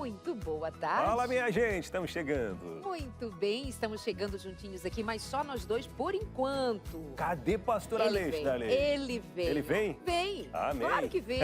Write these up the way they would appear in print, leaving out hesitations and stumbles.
Muito boa tarde. Fala, minha gente, estamos chegando. Muito bem, estamos chegando juntinhos aqui, mas só nós dois por enquanto. Cadê pastor Aleixo, Darley? Ele vem. Ele vem? Vem. Amém. Claro que vem.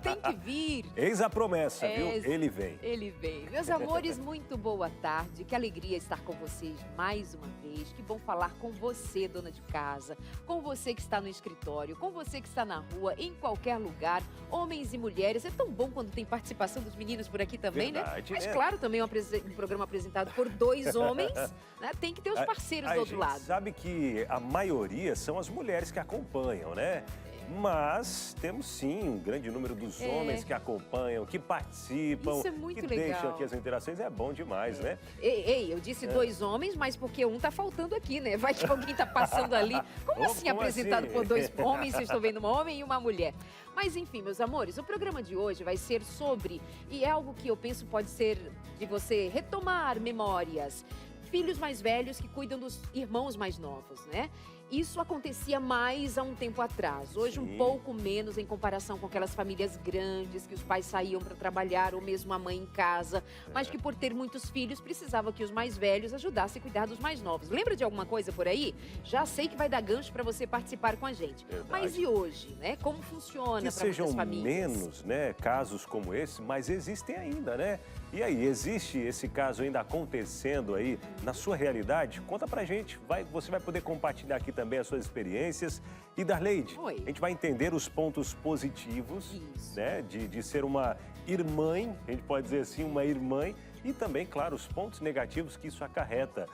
Tem que vir. Eis a promessa, viu? Ele vem. Ele vem. Meus amores, muito boa tarde. Que alegria estar com vocês mais uma vez. Que bom falar com você, dona de casa, com você que está no escritório, com você que está na rua, em qualquer lugar, homens e mulheres. É tão bom quando tem participação dos meninos por aqui também, Verdade, né? Mas né? claro, também um programa apresentado por dois homens, né? Tem que ter os parceiros do outro lado. Sabe que a maioria são as mulheres que acompanham, né? Mas temos sim um grande número dos homens que acompanham, que participam, Isso é muito que legal. deixam aqui as interações. É bom demais, né? Ei, eu disse dois homens, mas porque um tá faltando aqui, né? Vai que alguém tá passando ali. Como assim Como apresentado assim? por dois homens? Vocês estão vendo um homem e uma mulher. Mas enfim, meus amores, o programa de hoje vai ser sobre, e é algo que eu penso pode ser de você retomar memórias, filhos mais velhos que cuidam dos irmãos mais novos, né? Isso acontecia mais há um tempo atrás. Hoje, um pouco menos em comparação com aquelas famílias grandes que os pais saíam para trabalhar ou mesmo a mãe em casa, mas que por ter muitos filhos precisava que os mais velhos ajudassem a cuidar dos mais novos. Lembra de alguma coisa por aí? Já sei que vai dar gancho para você participar com a gente. Verdade. Mas e hoje, né? Como funciona Que para muitas sejam famílias? menos, né, casos como esse, mas existem ainda, né? E aí, existe esse caso ainda acontecendo aí na sua realidade? Conta pra gente, você vai poder compartilhar aqui também as suas experiências. E Darleide, a gente vai entender os pontos positivos, né, de ser uma irmã, a gente pode dizer assim, uma irmã, e também, claro, os pontos negativos que isso acarreta.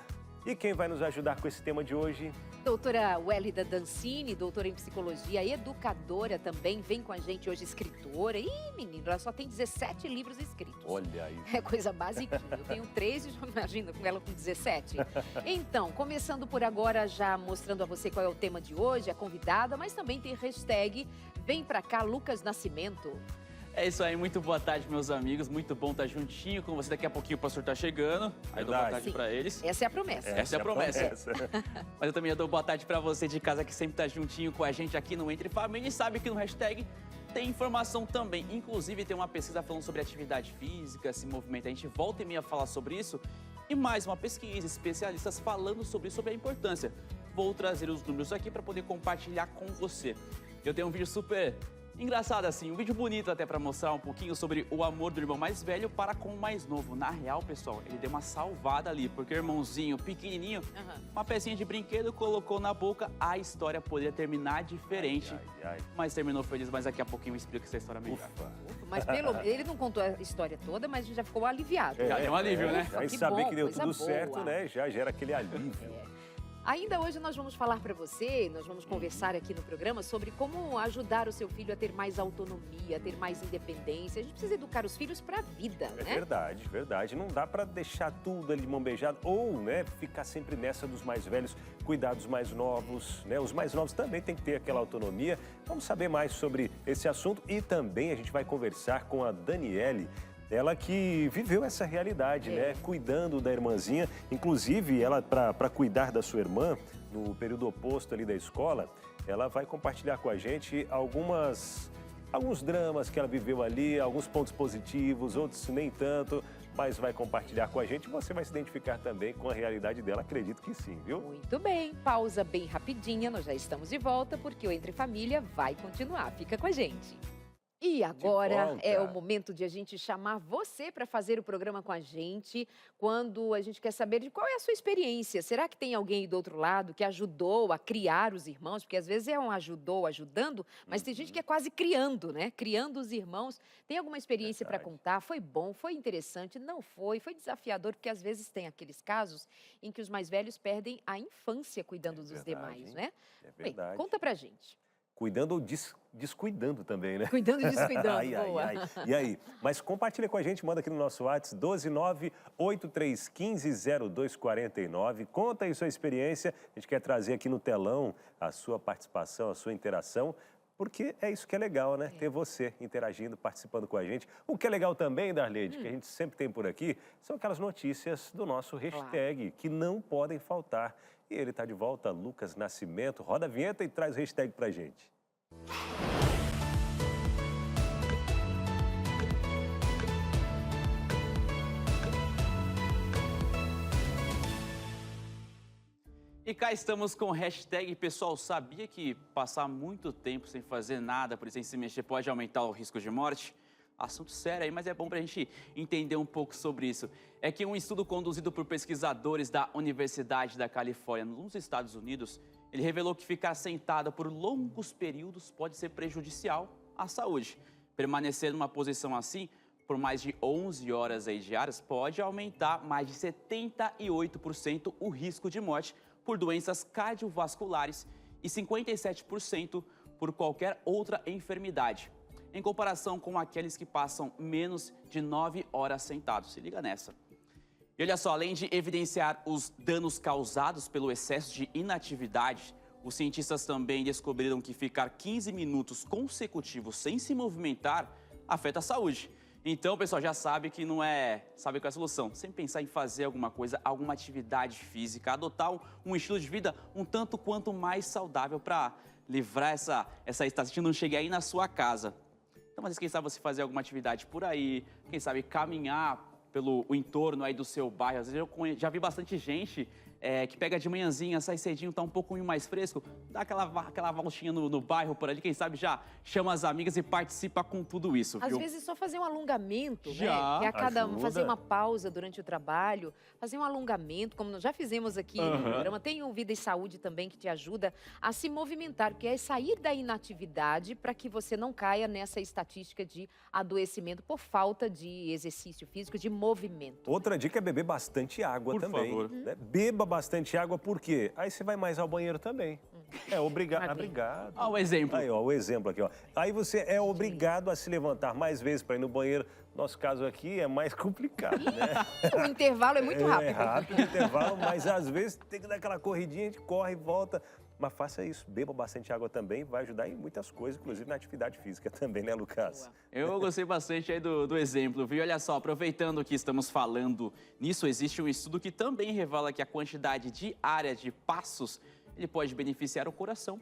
E quem vai nos ajudar com esse tema de hoje? Doutora Wélida Dancini, doutora em psicologia, educadora também, vem com a gente hoje, escritora. Ih, menino, ela só tem 17 livros escritos. Olha aí. É coisa basiquinha. Eu tenho 13, já imagina com ela com 17. Então, começando por agora, já mostrando a você qual é o tema de hoje, a convidada, mas também tem hashtag Vem Pra Cá, Lucas Nascimento. É isso aí, muito boa tarde, meus amigos. Muito bom estar juntinho com você. Daqui a pouquinho o pastor tá chegando. Aí eu dou boa tarde para eles. Essa é a promessa. Essa é a promessa. Mas eu também dou boa tarde para você de casa que sempre tá juntinho com a gente aqui no Entre Família. E sabe que no hashtag tem informação também. Inclusive tem uma pesquisa falando sobre atividade física, esse movimento. A gente volta e meia falar sobre isso. E mais uma pesquisa, especialistas falando sobre isso, sobre a importância. Vou trazer os números aqui para poder compartilhar com você. Eu tenho um vídeo super engraçado assim, um vídeo bonito até para mostrar um pouquinho sobre o amor do irmão mais velho para com o mais novo. Na real, pessoal, ele deu uma salvada ali, porque o irmãozinho pequenininho, uma pecinha de brinquedo, colocou na boca, a história poderia terminar diferente. Mas terminou feliz, mas daqui a pouquinho eu explico essa história melhor. Mas pelo menos, ele não contou a história toda, mas a gente já ficou aliviado. Já deu um alívio, né? Aí saber que deu tudo certo, né? Já gera aquele alívio. Ainda hoje nós vamos falar para você, nós vamos conversar aqui no programa sobre como ajudar o seu filho a ter mais autonomia, a ter mais independência. A gente precisa educar os filhos para a vida, né? É verdade, verdade. Não dá para deixar tudo ali de mão beijada ou, né, ficar sempre nessa dos mais velhos, cuidar dos mais novos, né? Os mais novos também têm que ter aquela autonomia. Vamos saber mais sobre esse assunto e também a gente vai conversar com a Daniele. Ela que viveu essa realidade, né? Cuidando da irmãzinha. Inclusive, ela, para cuidar da sua irmã, no período oposto ali da escola, ela vai compartilhar com a gente alguns dramas que ela viveu ali, alguns pontos positivos, outros nem tanto, mas vai compartilhar com a gente. Você vai se identificar também com a realidade dela, acredito que sim, viu? Muito bem, pausa bem rapidinha, nós já estamos de volta, porque o Entre Família vai continuar. Fica com a gente. E agora é o momento de a gente chamar você para fazer o programa com a gente, quando a gente quer saber de qual é a sua experiência. Será que tem alguém aí do outro lado que ajudou a criar os irmãos? Porque às vezes é um ajudou ajudando, mas tem gente que é quase criando, né? Criando os irmãos. Tem alguma experiência para contar? Foi bom, foi interessante, não foi? Foi desafiador, porque às vezes tem aqueles casos em que os mais velhos perdem a infância cuidando dos demais, né? É verdade. Bem, conta pra gente. Cuidando ou descuidando também, né? Cuidando e descuidando, boa. E aí? Mas compartilha com a gente, manda aqui no nosso WhatsApp, 12983150249. Conta aí sua experiência, a gente quer trazer aqui no telão a sua participação, a sua interação, porque é isso que é legal, né? Ter você interagindo, participando com a gente. O que é legal também, Darleide, que a gente sempre tem por aqui, são aquelas notícias do nosso hashtag, que não podem faltar. E ele está de volta, Lucas Nascimento. Roda a vinheta e traz o hashtag pra gente. E cá estamos com o hashtag. Pessoal, sabia que passar muito tempo sem fazer nada, por exemplo, sem se mexer, pode aumentar o risco de morte? Assunto sério aí, mas é bom para a gente entender um pouco sobre isso. É que um estudo conduzido por pesquisadores da Universidade da Califórnia, nos Estados Unidos, ele revelou que ficar sentado por longos períodos pode ser prejudicial à saúde. Permanecer numa posição assim por mais de 11 horas aí diárias pode aumentar mais de 78% o risco de morte por doenças cardiovasculares e 57% por qualquer outra enfermidade, em comparação com aqueles que passam menos de 9 horas sentados. Se liga nessa. E olha só, além de evidenciar os danos causados pelo excesso de inatividade, os cientistas também descobriram que ficar 15 minutos consecutivos sem se movimentar afeta a saúde. Então, pessoal, já sabe que não é, sabe qual é a solução. Sempre pensar em fazer alguma coisa, alguma atividade física, adotar um estilo de vida um tanto quanto mais saudável para livrar essa estatística não chegue aí na sua casa. Então, mas quem sabe você fazer alguma atividade por aí, quem sabe caminhar pelo entorno aí do seu bairro. Às vezes eu já vi bastante gente que pega de manhãzinha, sai cedinho, tá um pouquinho mais fresco, dá aquela voltinha no bairro por ali, quem sabe já chama as amigas e participa com tudo isso, Às viu? vezes só fazer um alongamento, Já, né? Que ajuda. fazer uma pausa durante o trabalho, fazer um alongamento, como nós já fizemos aqui no programa. Tem o Vida e Saúde também que te ajuda a se movimentar, que é sair da inatividade para que você não caia nessa estatística de adoecimento por falta de exercício físico, de movimento. Outra dica é beber bastante água Por também. favor. Né? Beba bastante água, por quê? Aí você vai mais ao banheiro também. Vai bem. Obrigado. Ó, o exemplo. Aí, ó, o exemplo aqui, ó. Aí você é obrigado a se levantar mais vezes para ir no banheiro. Nosso caso aqui é mais complicado, né? O intervalo é muito rápido. É rápido o intervalo, mas às vezes tem que dar aquela corridinha, a gente corre e volta. Mas faça isso, beba bastante água também, vai ajudar em muitas coisas, inclusive na atividade física também, né, Lucas? Eu gostei bastante aí do exemplo, viu? Olha só, aproveitando que estamos falando nisso, existe um estudo que também revela que a quantidade diária de passos, ele pode beneficiar o coração.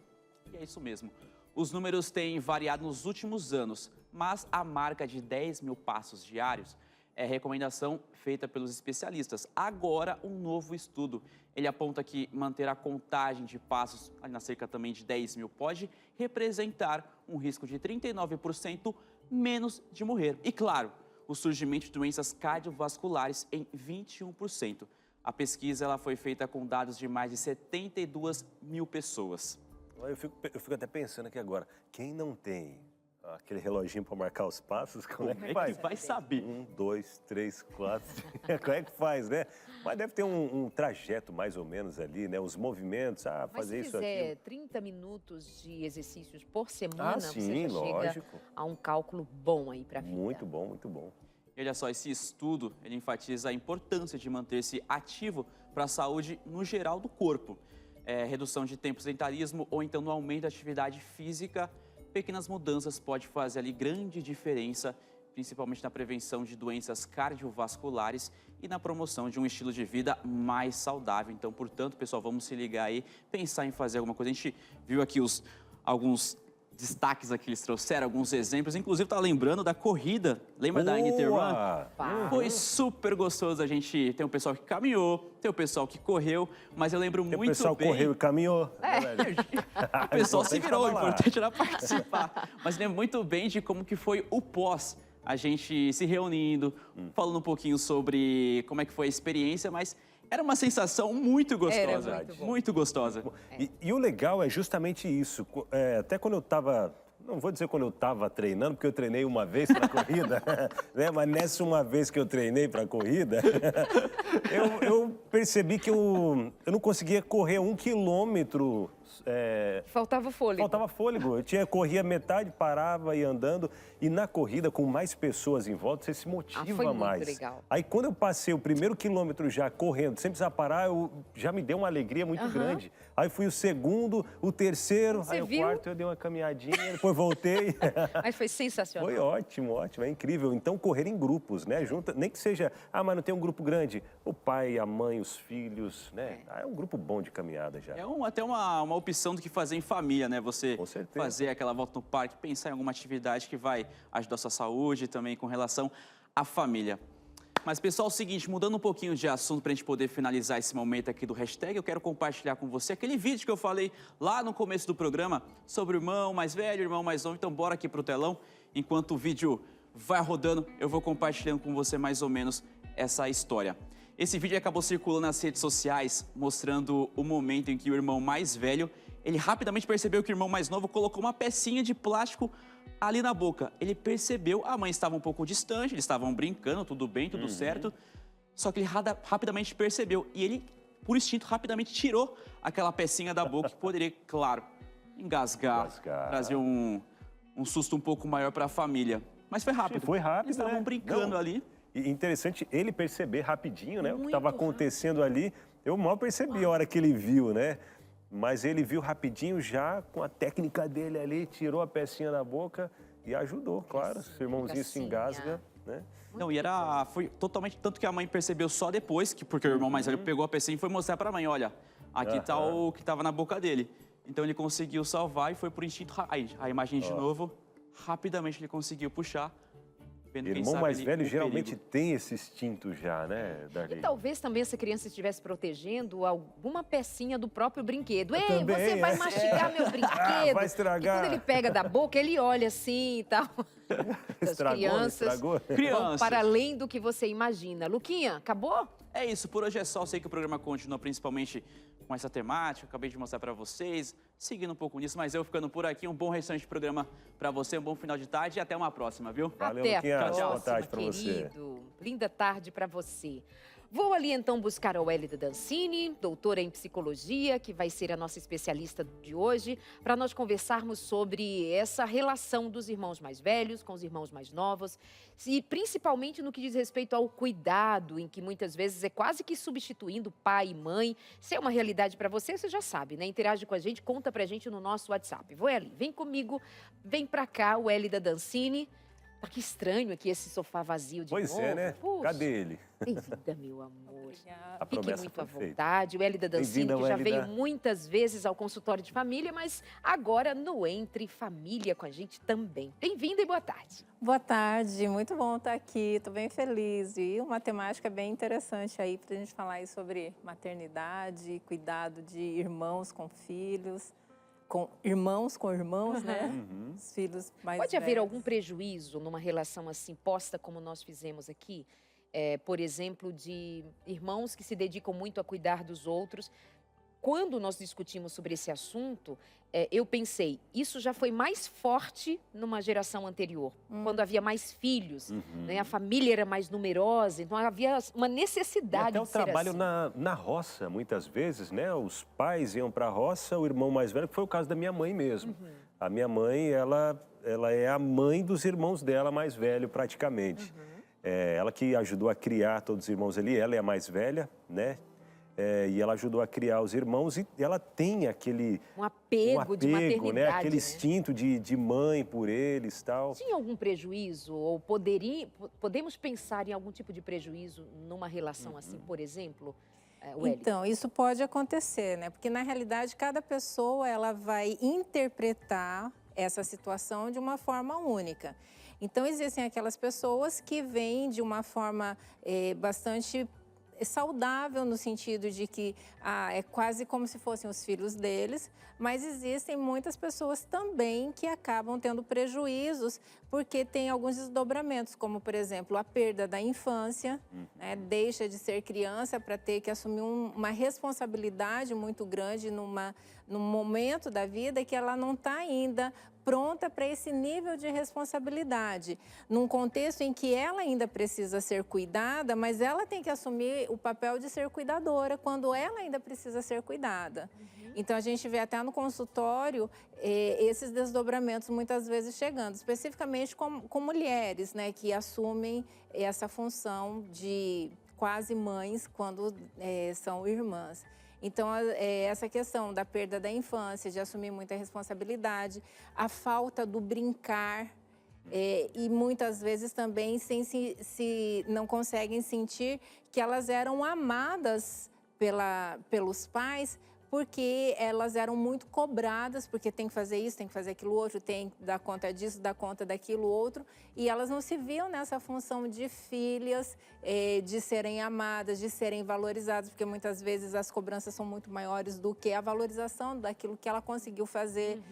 E é isso mesmo. Os números têm variado nos últimos anos, mas a marca de 10 mil passos diários é recomendação feita pelos especialistas. Agora, um novo estudo. Ele aponta que manter a contagem de passos, ali na cerca também de 10 mil, pode representar um risco de 39% menos de morrer. E claro, o surgimento de doenças cardiovasculares em 21%. A pesquisa ela foi feita com dados de mais de 72 mil pessoas. Eu fico até pensando aqui agora, quem não tem aquele reloginho para marcar os passos, como é que faz? Vai saber. 1, 2, 3, 4, como é que faz, né? Mas deve ter um trajeto mais ou menos ali, né? Os movimentos, Mas fazer se isso fizer aqui. 30 minutos de exercícios por semana, Sim, você já chega lógico. a um cálculo bom aí para a vida. Muito bom, muito bom. E olha só, esse estudo ele enfatiza a importância de manter-se ativo para a saúde no geral do corpo. Redução de tempo de sedentarismo ou então no aumento da atividade física, pequenas mudanças podem fazer ali grande diferença, principalmente na prevenção de doenças cardiovasculares e na promoção de um estilo de vida mais saudável. Então, portanto, pessoal, vamos se ligar aí, pensar em fazer alguma coisa. A gente viu aqui alguns destaques aqui que eles trouxeram, alguns exemplos. Inclusive, tá lembrando da corrida. Lembra da Interrun? Foi super gostoso. A gente tem um pessoal que caminhou, tem o pessoal que correu, mas eu lembro muito bem... O pessoal correu e caminhou. O pessoal se virou, o importante era participar. Mas lembro muito bem de como que foi o pós. A gente se reunindo, falando um pouquinho sobre como é que foi a experiência, mas... Era uma sensação muito gostosa, Era muito gostosa. E o legal é justamente isso. Até quando eu estava, não vou dizer quando eu estava treinando, porque eu treinei uma vez para a corrida, né? Mas nessa uma vez que eu treinei para a corrida, eu percebi que eu não conseguia correr 1 quilômetro. Faltava fôlego. Faltava fôlego. Corria metade, parava e ia andando. E na corrida, com mais pessoas em volta, você se motiva foi muito mais. legal. Aí, quando eu passei o primeiro quilômetro já correndo, sem precisar parar, já me deu uma alegria muito grande. Aí fui o segundo, o terceiro, Você aí o viu? quarto eu dei uma caminhadinha, depois voltei. Mas foi sensacional. Foi ótimo, ótimo, é incrível. Então, correr em grupos, né? Nem que seja, mas não tem um grupo grande. O pai, a mãe, os filhos, né? É um grupo bom de caminhada já. É até uma opção do que fazer em família, né? Você Com certeza. fazer aquela volta no parque, pensar em alguma atividade que vai ajudar a sua saúde também com relação à família. Mas, pessoal, é o seguinte, mudando um pouquinho de assunto para a gente poder finalizar esse momento aqui do hashtag, eu quero compartilhar com você aquele vídeo que eu falei lá no começo do programa sobre o irmão mais velho, irmão mais novo. Então, bora aqui pro telão. Enquanto o vídeo vai rodando, eu vou compartilhando com você mais ou menos essa história. Esse vídeo acabou circulando nas redes sociais, mostrando o momento em que o irmão mais velho, ele rapidamente percebeu que o irmão mais novo colocou uma pecinha de plástico ali na boca. Ele percebeu, a mãe estava um pouco distante, eles estavam brincando, tudo bem, tudo certo. Só que ele rapidamente percebeu e ele, por instinto, rapidamente tirou aquela pecinha da boca que poderia, claro, engasgar. Trazer um susto um pouco maior para a família. Mas foi rápido. Foi rápido, eles estavam brincando ali. E interessante ele perceber rapidinho, né? O que estava acontecendo ali. Eu mal percebi a hora que ele viu, né? Mas ele viu rapidinho já, com a técnica dele ali, tirou a pecinha da boca e ajudou, claro. Seu irmãozinho se engasga, né? Não, e foi totalmente, tanto que a mãe percebeu só depois, porque o irmão mais velho pegou a pecinha e foi mostrar para a mãe, olha, aqui tá o que estava na boca dele. Então ele conseguiu salvar e foi por instinto, a imagem de novo, rapidamente ele conseguiu puxar. Irmão mais velho geralmente tem esse instinto já, né, Darlene? E talvez também essa criança estivesse protegendo alguma pecinha do próprio brinquedo. Ei, também, você vai mastigar meu brinquedo. Vai estragar. E quando ele pega da boca, ele olha assim e tal. Estragou? Vão para além do que você imagina. Luquinha, acabou? É isso, por hoje é só. Eu sei que o programa continua principalmente com essa temática, acabei de mostrar para vocês, seguindo um pouco nisso, mas eu ficando por aqui, um bom restante de programa para você, um bom final de tarde e até uma próxima, viu? Valeu, até Luquinha. a próxima, boa tarde para querido. você. Linda tarde para você. Vou ali então buscar a Wélida Dancini, doutora em psicologia, que vai ser a nossa especialista de hoje, para nós conversarmos sobre essa relação dos irmãos mais velhos com os irmãos mais novos, e principalmente no que diz respeito ao cuidado, em que muitas vezes é quase que substituindo pai e mãe. Se é uma realidade para você, você já sabe, né? Interage com a gente, conta pra gente no nosso WhatsApp. Vou ali, vem comigo, vem pra cá, Wélida Dancini. Ah, que estranho aqui esse sofá vazio de novo. Pois é, né? Puxa. Cadê ele? Bem-vinda, meu amor. A Fique promessa muito à foi feita. vontade. O Wélida Dancini, que já Wélida. veio muitas vezes ao consultório de família, mas agora no Entre Família com a gente também. Bem-vinda e boa tarde. Boa tarde, muito bom estar aqui, estou bem feliz. E uma temática bem interessante aí para a gente falar aí sobre maternidade, cuidado de irmãos com filhos. Com irmãos, né? Os filhos mais Pode velhos. haver algum prejuízo numa relação assim, posta como nós fizemos aqui? Por exemplo, de irmãos que se dedicam muito a cuidar dos outros. Quando nós discutimos sobre esse assunto, eu pensei, isso já foi mais forte numa geração anterior, quando havia mais filhos, né? A família era mais numerosa, então havia uma necessidade E até o de ser trabalho assim. na roça, muitas vezes, né? Os pais iam para a roça, o irmão mais velho, que foi o caso da minha mãe mesmo. A minha mãe, ela é a mãe dos irmãos dela mais velho, praticamente. Ela que ajudou a criar todos os irmãos ali, ela é a mais velha, né? E ela ajudou a criar os irmãos e ela tem aquele... Um apego de maternidade, né? Aquele né? instinto de mãe por eles e tal. Tinha algum prejuízo ou podemos pensar em algum tipo de prejuízo numa relação assim, por exemplo, Wélida? Então, isso pode acontecer, né? Porque na realidade cada pessoa ela vai interpretar essa situação de uma forma única. Então existem aquelas pessoas que vêm de uma forma bastante saudável no sentido de que é quase como se fossem os filhos deles, mas existem muitas pessoas também que acabam tendo prejuízos porque tem alguns desdobramentos, como por exemplo a perda da infância, né? Deixa de ser criança para ter que assumir uma responsabilidade muito grande num momento da vida que ela não está ainda pronta para esse nível de responsabilidade, num contexto em que ela ainda precisa ser cuidada, mas ela tem que assumir o papel de ser cuidadora quando ela ainda precisa ser cuidada. Então, a gente vê até no consultório esses desdobramentos muitas vezes chegando, especificamente com mulheres, né, que assumem essa função de quase mães quando são irmãs. Então, essa questão da perda da infância, de assumir muita responsabilidade, a falta do brincar, e muitas vezes também se não conseguem sentir que elas eram amadas pelos pais porque elas eram muito cobradas, porque tem que fazer isso, tem que fazer aquilo outro, tem que dar conta disso, dar conta daquilo outro, e elas não se viam nessa função de filhas, de serem amadas, de serem valorizadas, porque muitas vezes as cobranças são muito maiores do que a valorização daquilo que ela conseguiu fazer.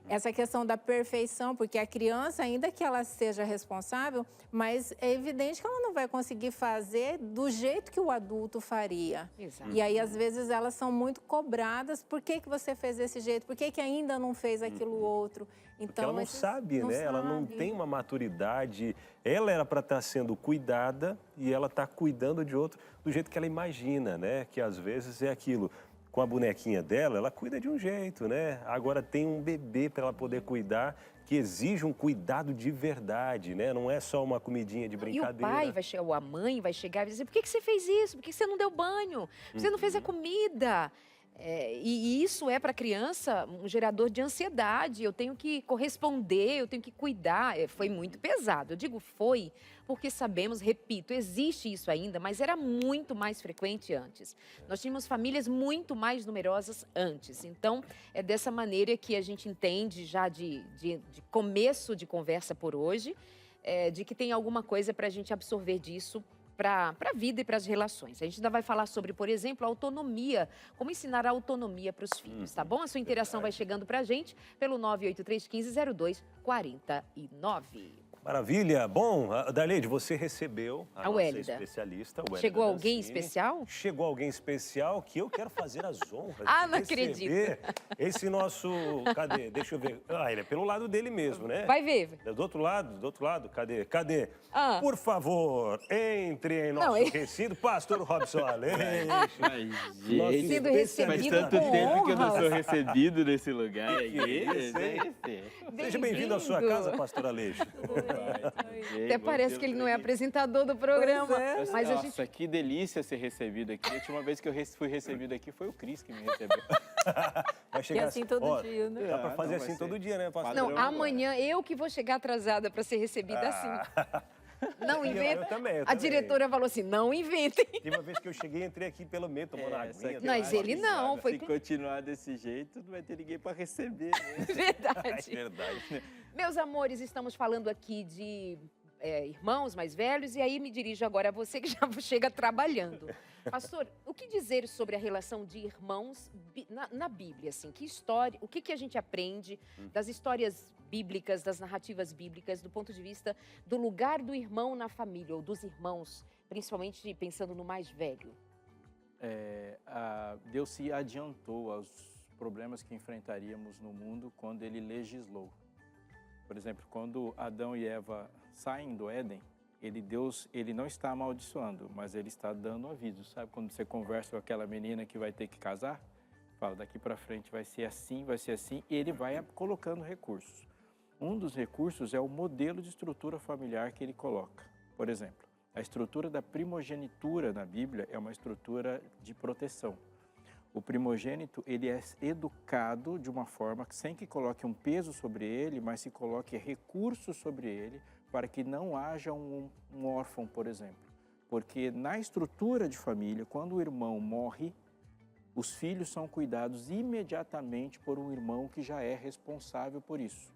Essa questão da perfeição, porque a criança, ainda que ela seja responsável, mas é evidente que ela não vai conseguir fazer do jeito que o adulto faria. Exato. E aí, às vezes, elas são muito cobradas. Por que você fez desse jeito? Por que ainda não fez aquilo outro? Porque Então, ela não sabe, né? Ela não tem uma maturidade. Ela era para estar sendo cuidada e ela está cuidando de outro do jeito que ela imagina, né? Que às vezes é aquilo. Com a bonequinha dela, ela cuida de um jeito, né? Agora tem um bebê para ela poder cuidar, que exige um cuidado de verdade, né? Não é só uma comidinha de brincadeira. E o pai vai chegar, ou a mãe vai chegar e dizer: por que você fez isso? Por que você não deu banho? Por que você não fez a comida? E isso é para a criança um gerador de ansiedade. Eu tenho que corresponder, eu tenho que cuidar. Foi muito pesado. Eu digo foi porque sabemos, repito, existe isso ainda, mas era muito mais frequente antes. Nós tínhamos famílias muito mais numerosas antes. Então, é dessa maneira que a gente entende já de começo de conversa por hoje, de que tem alguma coisa para a gente absorver disso para a vida e para as relações. A gente ainda vai falar sobre, por exemplo, a autonomia, como ensinar a autonomia para os filhos, tá bom? A sua interação vai chegando para a gente pelo 983150249. Maravilha. Bom, Darleide, você recebeu a nossa Wélida. Especialista, Wélida Chegou alguém Dancini. especial? Chegou alguém especial que eu quero fazer as honras Ah, de não receber acredito. esse nosso... Cadê? Deixa eu ver. Ah, ele é pelo lado dele mesmo, né? Vai ver. Do outro lado. Cadê? Ah. Por favor, entre em nosso recinto, Pastor Robson Aleixo. Ai, Nosso gente, Sendo especialista. faz recebido tanto com tempo que eu não honras. sou recebido nesse lugar. Seja bem-vindo à sua casa, Pastor Aleixo. Até parece que ele não é apresentador do programa. Mas a Nossa, gente... que delícia ser recebido aqui. A última vez que eu fui recebido aqui foi o Cris que me recebeu. Vai chegar E assim todo dia, né? Dá pra fazer Não, vai assim ser todo dia, né, Pastor? Não, padrão amanhã eu que vou chegar atrasada para ser recebida assim. Não inventa. Eu também. A diretora falou assim, não inventem. Teve uma vez que eu cheguei, entrei aqui pelo meio, tomando aguinha. Mas ele não, foi Se continuar desse jeito, não vai ter ninguém para receber. Né? verdade. É verdade. Meus amores, estamos falando aqui de irmãos mais velhos e aí me dirijo agora a você que já chega trabalhando. Pastor, o que dizer sobre a relação de irmãos na Bíblia? Assim, que história, o que a gente aprende das histórias bíblicas, das narrativas bíblicas, do ponto de vista do lugar do irmão na família, ou dos irmãos, principalmente pensando no mais velho? Deus se adiantou aos problemas que enfrentaríamos no mundo quando ele legislou. Por exemplo, quando Adão e Eva saem do Éden, Deus não está amaldiçoando, mas ele está dando aviso. Sabe quando você conversa com aquela menina que vai ter que casar? Fala, daqui para frente vai ser assim, e ele vai colocando recursos. Um dos recursos é o modelo de estrutura familiar que ele coloca. Por exemplo, a estrutura da primogenitura na Bíblia é uma estrutura de proteção. O primogênito, ele é educado de uma forma sem que coloque um peso sobre ele, mas se coloque recursos sobre ele para que não haja um órfão, por exemplo. Porque na estrutura de família, quando o irmão morre, os filhos são cuidados imediatamente por um irmão que já é responsável por isso.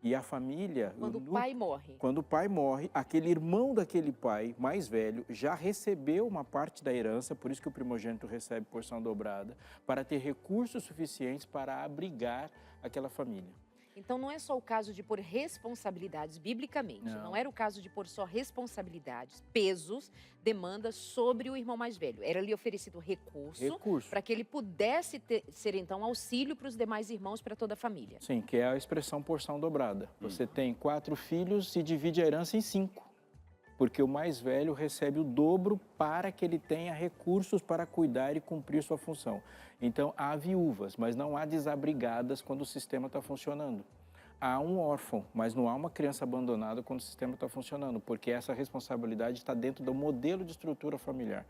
E a família... Quando o pai morre. Quando o pai morre, aquele irmão daquele pai mais velho já recebeu uma parte da herança, por isso que o primogênito recebe porção dobrada, para ter recursos suficientes para abrigar aquela família. Então não é só o caso de pôr responsabilidades, biblicamente, não era o caso de pôr só responsabilidades, pesos, demandas sobre o irmão mais velho. Era lhe oferecido recurso. Para que ele pudesse ser então auxílio para os demais irmãos, para toda a família. Sim, que é a expressão porção dobrada. Você tem 4 filhos e divide a herança em 5. Porque o mais velho recebe o dobro para que ele tenha recursos para cuidar e cumprir sua função. Então, há viúvas, mas não há desabrigadas quando o sistema está funcionando. Há um órfão, mas não há uma criança abandonada quando o sistema está funcionando, porque essa responsabilidade está dentro do modelo de estrutura familiar.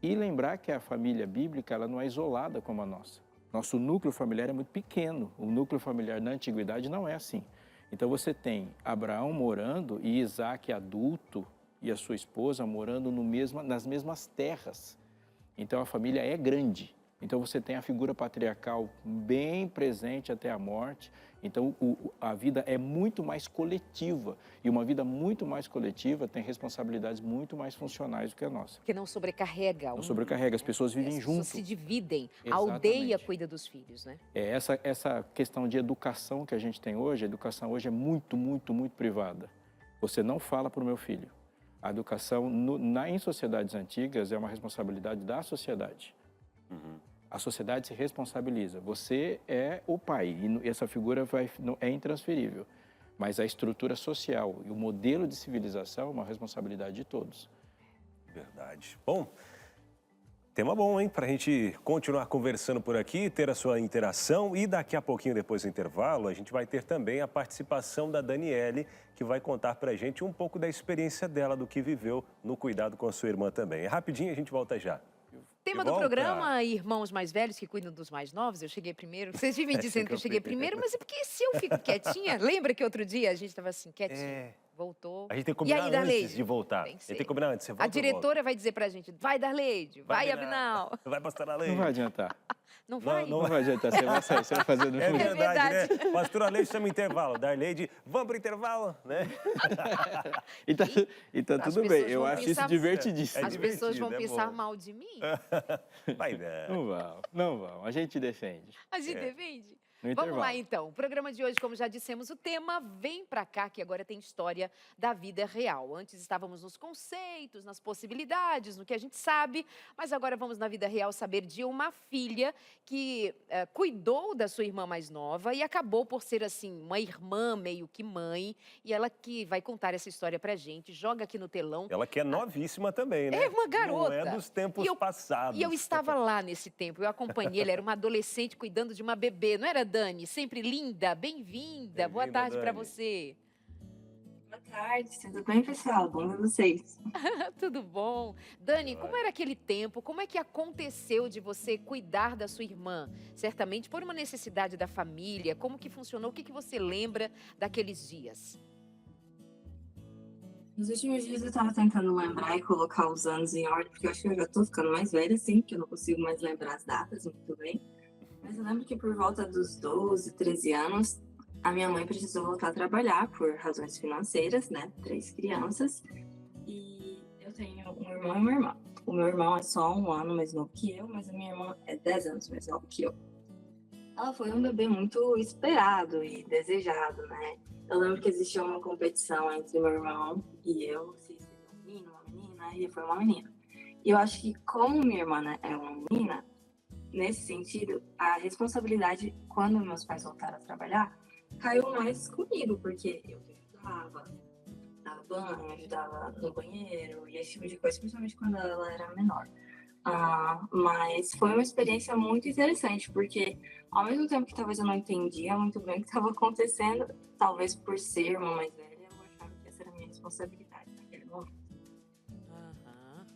E lembrar que a família bíblica ela não é isolada como a nossa. Nosso núcleo familiar é muito pequeno. O núcleo familiar na antiguidade não é assim. Então você tem Abraão morando e Isaac adulto e a sua esposa morando nas mesmas terras. Então a família é grande. Então você tem a figura patriarcal bem presente até a morte. Então a vida é muito mais coletiva. E uma vida muito mais coletiva tem responsabilidades muito mais funcionais do que a nossa. Porque não sobrecarrega. Não sobrecarrega, as pessoas vivem junto. As pessoas se dividem. A Exatamente. aldeia cuida dos filhos, né? Essa questão de educação que a gente tem hoje, a educação hoje é muito, muito, muito privada. Você não fala para o meu filho. A educação em sociedades antigas é uma responsabilidade da sociedade. A sociedade se responsabiliza. Você é o pai e essa figura é intransferível. Mas a estrutura social e o modelo de civilização é uma responsabilidade de todos. Verdade. Bom, tema bom, hein? Para a gente continuar conversando por aqui, ter a sua interação e daqui a pouquinho, depois do intervalo, a gente vai ter também a participação da Daniele, que vai contar para a gente um pouco da experiência dela, do que viveu no cuidado com a sua irmã também. Rapidinho, a gente volta já. Tema do programa, irmãos mais velhos que cuidam dos mais novos. Eu cheguei primeiro. Vocês vivem dizendo que eu cheguei primeiro, mas é porque se eu fico quietinha... Lembra que outro dia a gente estava assim, quietinha? Voltou. A gente tem que combinar antes de voltar. Tem que combinar antes. Você volta, a diretora vai dizer pra gente, vai Darleide, vai Abinal. Vai pastora Leide. Não vai adiantar. Não vai? Não vai adiantar, você vai sair, você vai fazer do É verdade, né? Pastora Leide chama intervalo. Darleide, vamos pro intervalo, né? E tá tudo bem, eu acho isso divertidíssimo. As pessoas vão pensar mal de mim? Vai, Não vão, a gente defende. A gente defende? No Vamos lá, então. O programa de hoje, como já dissemos, o tema Vem Pra Cá, que agora tem história da vida real. Antes estávamos nos conceitos, nas possibilidades, no que a gente sabe, mas agora vamos na vida real saber de uma filha que cuidou da sua irmã mais nova e acabou por ser, assim, uma irmã meio que mãe. E ela que vai contar essa história pra gente, joga aqui no telão. Ela que é novíssima também, né? É uma garota. Não é dos tempos passados. E eu estava lá nesse tempo, eu acompanhei, ela era uma adolescente cuidando de uma bebê, não era, Dani? Sempre linda, bem-vinda. Boa tarde para você. Boa tarde, tudo bem, pessoal? Bom ver vocês. Tudo bom. Dani, como era aquele tempo? Como é que aconteceu de você cuidar da sua irmã? Certamente por uma necessidade da família. Como que funcionou? O que você lembra daqueles dias? Nos últimos dias eu estava tentando lembrar e colocar os anos em ordem, porque eu acho que eu já estou ficando mais velha, assim, que eu não consigo mais lembrar as datas muito bem. Mas eu lembro que por volta dos 12, 13 anos, a minha mãe precisou voltar a trabalhar por razões financeiras, né? 3 crianças. E eu tenho um irmão e uma irmã. O meu irmão é só 1 ano mais novo que eu, mas a minha irmã é 10 anos mais nova que eu. Ela foi um bebê muito esperado e desejado, né? Eu lembro que existia uma competição entre meu irmão e eu, se seria um menino, uma menina, e foi uma menina. E eu acho que como minha irmã, né, é uma menina, nesse sentido, a responsabilidade, quando meus pais voltaram a trabalhar, caiu mais comigo, porque eu que ajudava, dava banho, ajudava no banheiro e esse tipo de coisa, principalmente quando ela era menor. Mas foi uma experiência muito interessante, porque ao mesmo tempo que talvez eu não entendia muito bem o que estava acontecendo, talvez por ser uma mais velha, eu achava que essa era a minha responsabilidade naquele momento.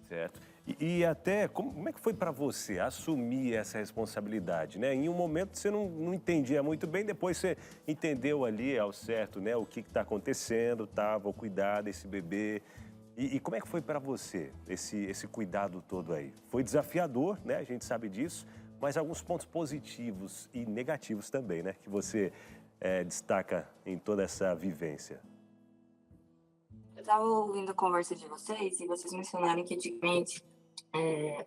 Certo. E até, como é que foi para você assumir essa responsabilidade, né? Em um momento você não entendia muito bem, depois você entendeu ali ao certo, né? O que está acontecendo, vou cuidar desse bebê. E como é que foi para você esse cuidado todo aí? Foi desafiador, né? A gente sabe disso, mas alguns pontos positivos e negativos também, né? Que você destaca em toda essa vivência. Eu estava ouvindo a conversa de vocês e vocês mencionaram que antigamente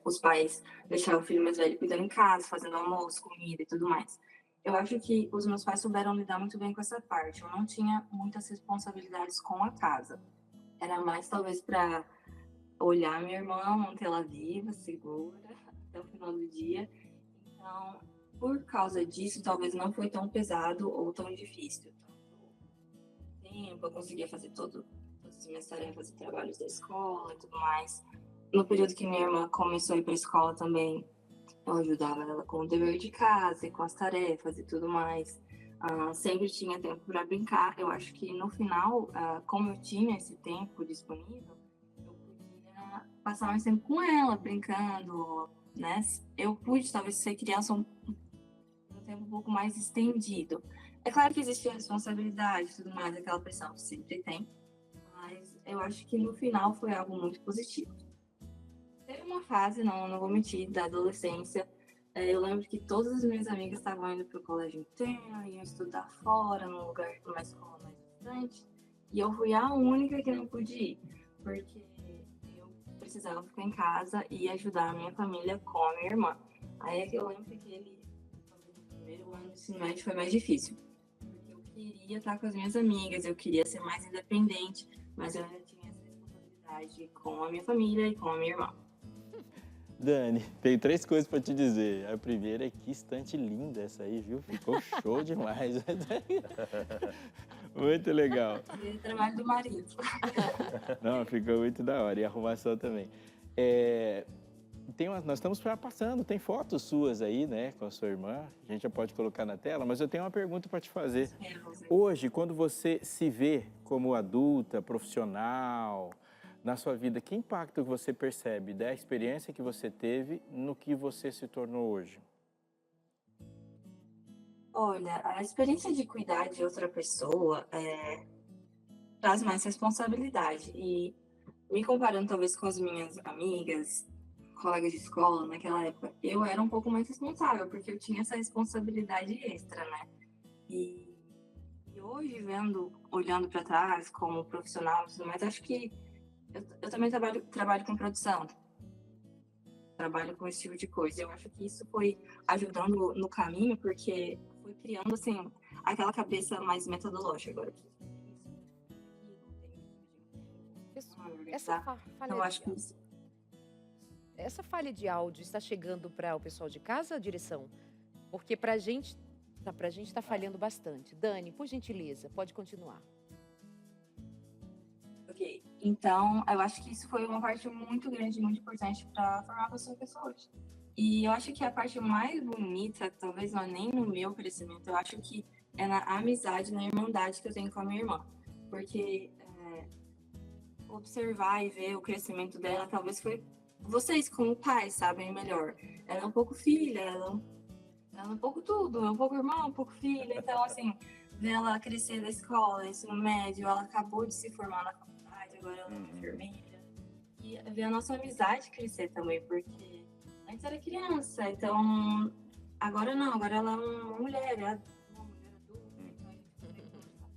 os pais deixavam o filho mais velho cuidando em casa, fazendo almoço, comida e tudo mais. Eu acho que os meus pais souberam lidar muito bem com essa parte. Eu não tinha muitas responsabilidades com a casa. Era mais talvez para olhar minha irmã, mantê-la viva, segura, até o final do dia. Então, por causa disso, talvez não foi tão pesado ou tão difícil. Tempo, eu conseguia fazer todas as minhas tarefas e trabalhos da escola e tudo mais. No período que minha irmã começou a ir para a escola também, eu ajudava ela com o dever de casa e com as tarefas e tudo mais. Sempre tinha tempo para brincar. Eu acho que no final, como eu tinha esse tempo disponível, eu podia passar mais tempo com ela, brincando, né? Eu pude talvez ser criança um tempo um pouco mais estendido. É claro que existe a responsabilidade e tudo mais, aquela pressão que sempre tem, mas eu acho que no final foi algo muito positivo. Teve uma fase, não vou mentir, da adolescência, Eu lembro que todas as minhas amigas estavam indo para o colégio interno, iam estudar fora, numa escola mais distante. E eu fui a única que não pude ir, porque eu precisava ficar em casa e ajudar a minha família com a minha irmã. Aí é que eu lembro que talvez o primeiro ano do ensino médio foi mais difícil. Porque eu queria estar com as minhas amigas, eu queria ser mais independente, mas eu ainda tinha essa responsabilidade com a minha família e com a minha irmã. Dani, tem 3 coisas para te dizer. A primeira é que estante linda essa aí, viu? Ficou show demais. Muito legal. E o trabalho do marido. Não, ficou muito da hora. E a arrumação também. Nós estamos passando, tem fotos suas aí, né, com a sua irmã. A gente já pode colocar na tela, mas eu tenho uma pergunta para te fazer. Hoje, quando você se vê como adulta, profissional, na sua vida, que impacto você percebe da experiência que você teve no que você se tornou hoje? Olha, a experiência de cuidar de outra pessoa traz mais responsabilidade. E me comparando talvez com as minhas amigas, colegas de escola naquela época, eu era um pouco mais responsável, porque eu tinha essa responsabilidade extra, né? E hoje, olhando para trás como profissional, mas acho que eu também trabalho com produção, trabalho com esse tipo de coisa. Eu acho que isso foi ajudando no caminho, porque foi criando, assim, aquela cabeça mais metodológica agora. Essa falha de áudio está chegando para o pessoal de casa, direção? Porque pra gente tá falhando bastante. Dani, por gentileza, pode continuar. Ok, então eu acho que isso foi uma parte muito grande, muito importante para formar a pessoa que eu sou hoje. E eu acho que a parte mais bonita, talvez não é nem no meu crescimento, eu acho que é na amizade, na irmandade que eu tenho com a minha irmã. Porque observar e ver o crescimento dela, talvez foi vocês como pais sabem melhor. Ela é um pouco filha, ela é um pouco tudo, é um pouco irmã, um pouco filha. Então, assim, ver ela crescer da escola, ensino médio, ela acabou de se formar na faculdade, agora ela é enfermeira. E ver a nossa amizade crescer também, porque antes era criança, então agora não, agora ela é uma mulher adulta, então a gente tem que conversar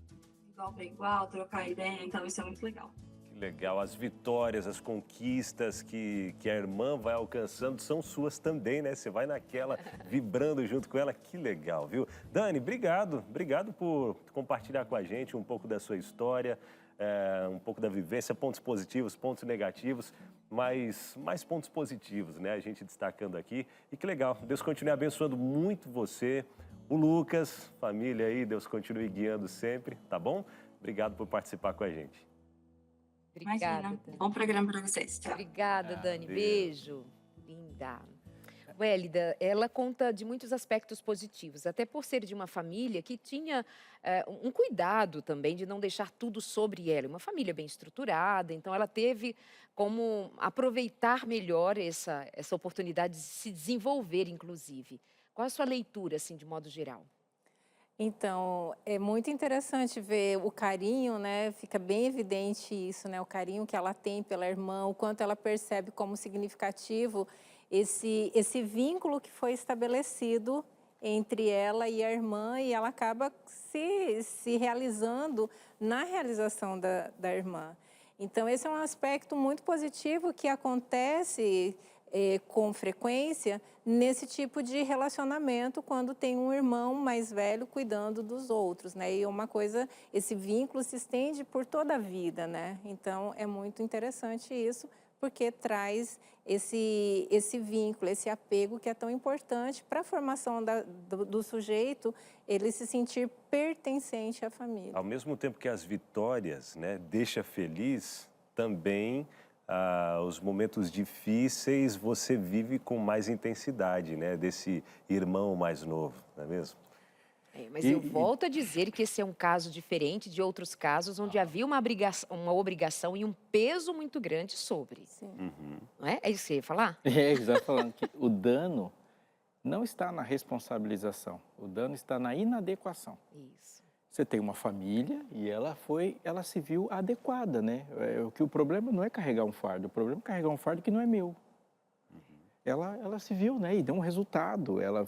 igual para igual, trocar ideia, então isso é muito legal. Legal, as vitórias, as conquistas que a irmã vai alcançando são suas também, né? Você vai naquela, vibrando junto com ela, que legal, viu? Dani, obrigado por compartilhar com a gente um pouco da sua história, um pouco da vivência, pontos positivos, pontos negativos, mas mais pontos positivos, né? A gente destacando aqui, e que legal, Deus continue abençoando muito você, o Lucas, família aí, Deus continue guiando sempre, tá bom? Obrigado por participar com a gente. Obrigada, Imagina. Dani. Bom programa para vocês. Tchau. Obrigada, Dani. Beijo. Linda. Wélida, ela conta de muitos aspectos positivos, até por ser de uma família que tinha um cuidado também de não deixar tudo sobre ela. Uma família bem estruturada, então ela teve como aproveitar melhor essa oportunidade de se desenvolver, inclusive. Qual a sua leitura, assim, de modo geral? Então, é muito interessante ver o carinho, né? Fica bem evidente isso, né? O carinho que ela tem pela irmã, o quanto ela percebe como significativo esse vínculo que foi estabelecido entre ela e a irmã, e ela acaba se realizando na realização da irmã. Então, esse é um aspecto muito positivo que acontece com frequência nesse tipo de relacionamento quando tem um irmão mais velho cuidando dos outros, né? E uma coisa, esse vínculo se estende por toda a vida, né? Então, é muito interessante isso, porque traz esse vínculo, esse apego que é tão importante para a formação do sujeito, ele se sentir pertencente à família. Ao mesmo tempo que as vitórias, né, deixa feliz, também os momentos difíceis você vive com mais intensidade, né, desse irmão mais novo, não é mesmo? Mas eu volto a dizer que esse é um caso diferente de outros casos onde havia uma obrigação e um peso muito grande sobre. Sim. Não é? É isso que você ia falar? Exato, falando que o dano não está na responsabilização, o dano está na inadequação. Isso. Você tem uma família e ela se viu adequada, né? O problema não é carregar um fardo, o problema é carregar um fardo que não é meu. ela se viu, né? E deu um resultado. Ela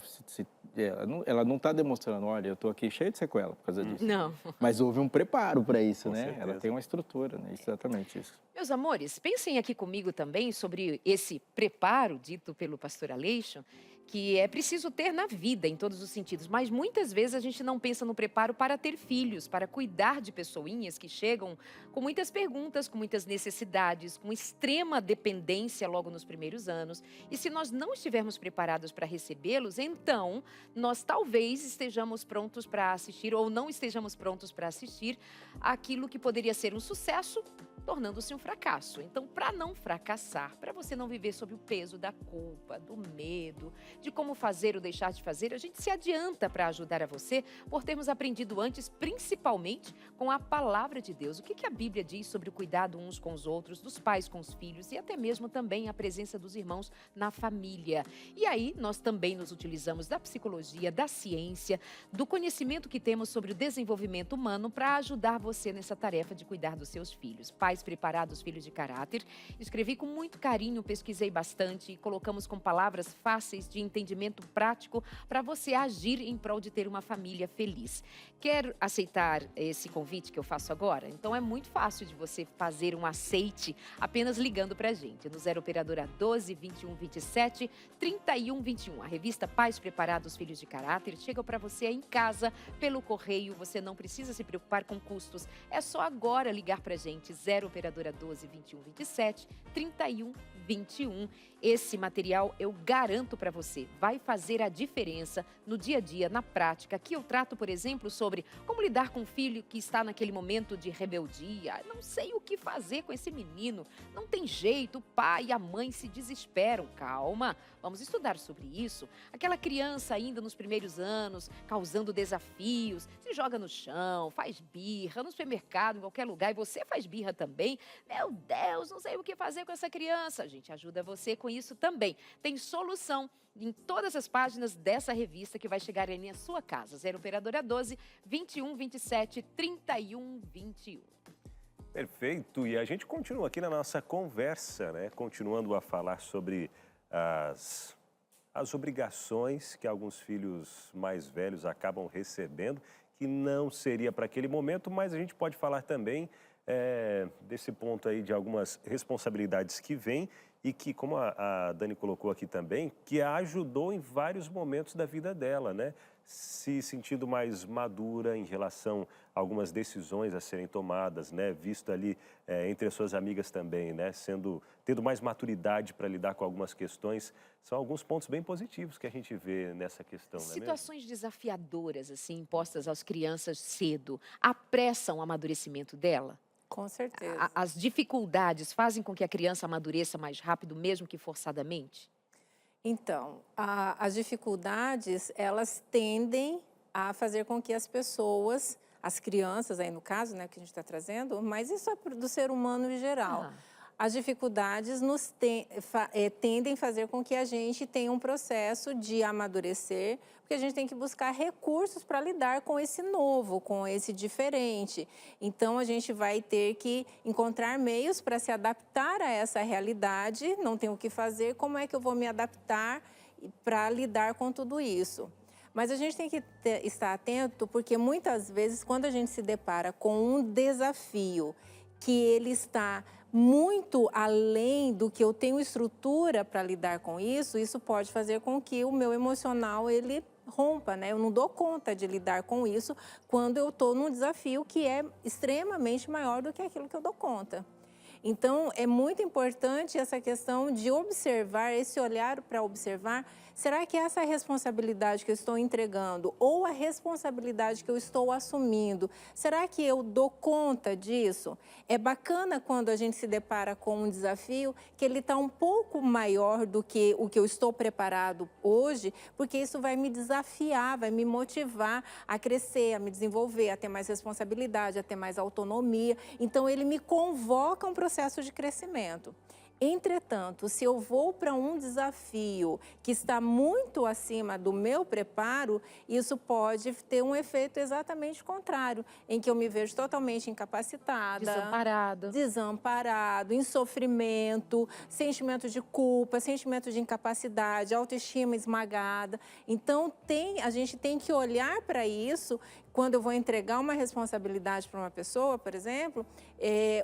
não está demonstrando, olha, eu estou aqui cheio de sequela por causa disso. Não. Mas houve um preparo para isso, Com né? certeza. Ela tem uma estrutura, né? Exatamente isso. Meus amores, pensem aqui comigo também sobre esse preparo dito pelo pastor Aleixo, que é preciso ter na vida, em todos os sentidos. Mas muitas vezes a gente não pensa no preparo para ter filhos, para cuidar de pessoinhas que chegam com muitas perguntas, com muitas necessidades, com extrema dependência logo nos primeiros anos. E se nós não estivermos preparados para recebê-los, então nós talvez estejamos prontos para assistir ou não estejamos prontos para assistir aquilo que poderia ser um sucesso, tornando-se um fracasso. Então, para não fracassar, para você não viver sob o peso da culpa, do medo, de como fazer ou deixar de fazer, a gente se adianta para ajudar a você por termos aprendido antes, principalmente com a palavra de Deus. O que a Bíblia diz sobre o cuidado uns com os outros, dos pais com os filhos e até mesmo também a presença dos irmãos na família. E aí, nós também nos utilizamos da psicologia, da ciência, do conhecimento que temos sobre o desenvolvimento humano para ajudar você nessa tarefa de cuidar dos seus filhos. Pais preparados, filhos de caráter. Escrevi com muito carinho, pesquisei bastante e colocamos com palavras fáceis de entendimento prático para você agir em prol de ter uma família feliz. Quer aceitar esse convite que eu faço agora? Então é muito fácil de você fazer um aceite apenas ligando para a gente no 0 operadora 12 21 27 31 21. A revista Pais Preparados, Filhos de Caráter chega para você em casa pelo correio. Você não precisa se preocupar com custos. É só agora ligar para a gente 0 operadora 12 21 27 31 21. Esse material eu garanto para você, vai fazer a diferença no dia a dia, na prática. Aqui eu trato, por exemplo, sobre como lidar com um filho que está naquele momento de rebeldia. Não sei o que fazer com esse menino, não tem jeito, o pai e a mãe se desesperam. Calma, vamos estudar sobre isso. Aquela criança ainda nos primeiros anos, causando desafios, se joga no chão, faz birra, no supermercado, em qualquer lugar, e você faz birra também. Meu Deus, não sei o que fazer com essa criança. A gente ajuda você com isso também. Tem solução em todas as páginas dessa revista que vai chegar aí na sua casa. 0 operadora 12 21 27 31 21. Perfeito. E a gente continua aqui na nossa conversa, né? Continuando a falar sobre as obrigações que alguns filhos mais velhos acabam recebendo, que não seria para aquele momento, mas a gente pode falar também desse ponto aí de algumas responsabilidades que vêm e que, como a Dani colocou aqui também, que a ajudou em vários momentos da vida dela, né? Se sentindo mais madura em relação a algumas decisões a serem tomadas, né? Visto ali entre as suas amigas também, né? Tendo mais maturidade para lidar com algumas questões. São alguns pontos bem positivos que a gente vê nessa questão, não é mesmo? Situações desafiadoras, assim, impostas às crianças cedo, apressam o amadurecimento dela? Com certeza. As dificuldades fazem com que a criança amadureça mais rápido, mesmo que forçadamente? Então, as dificuldades, elas tendem a fazer com que as pessoas, as crianças aí no caso, né, que a gente está trazendo, mas isso é do ser humano em geral. As dificuldades tendem a fazer com que a gente tenha um processo de amadurecer, porque a gente tem que buscar recursos para lidar com esse novo, com esse diferente. Então, a gente vai ter que encontrar meios para se adaptar a essa realidade, não tem o que fazer, como é que eu vou me adaptar para lidar com tudo isso? Mas a gente tem que estar atento, porque muitas vezes, quando a gente se depara com um desafio que ele está muito além do que eu tenho estrutura para lidar com isso, isso pode fazer com que o meu emocional ele rompa, né? Eu não dou conta de lidar com isso quando eu estou num desafio que é extremamente maior do que aquilo que eu dou conta. Então, é muito importante essa questão de observar, esse olhar para observar, será que essa responsabilidade que eu estou entregando ou a responsabilidade que eu estou assumindo, será que eu dou conta disso? É bacana quando a gente se depara com um desafio que ele está um pouco maior do que o que eu estou preparado hoje, porque isso vai me desafiar, vai me motivar a crescer, a me desenvolver, a ter mais responsabilidade, a ter mais autonomia. Então, ele me convoca a um processo de crescimento. Entretanto, se eu vou para um desafio que está muito acima do meu preparo, isso pode ter um efeito exatamente contrário, em que eu me vejo totalmente incapacitada, desamparado, em sofrimento, sentimento de culpa, sentimento de incapacidade, autoestima esmagada. Então, a gente tem que olhar para isso. Quando eu vou entregar uma responsabilidade para uma pessoa, por exemplo,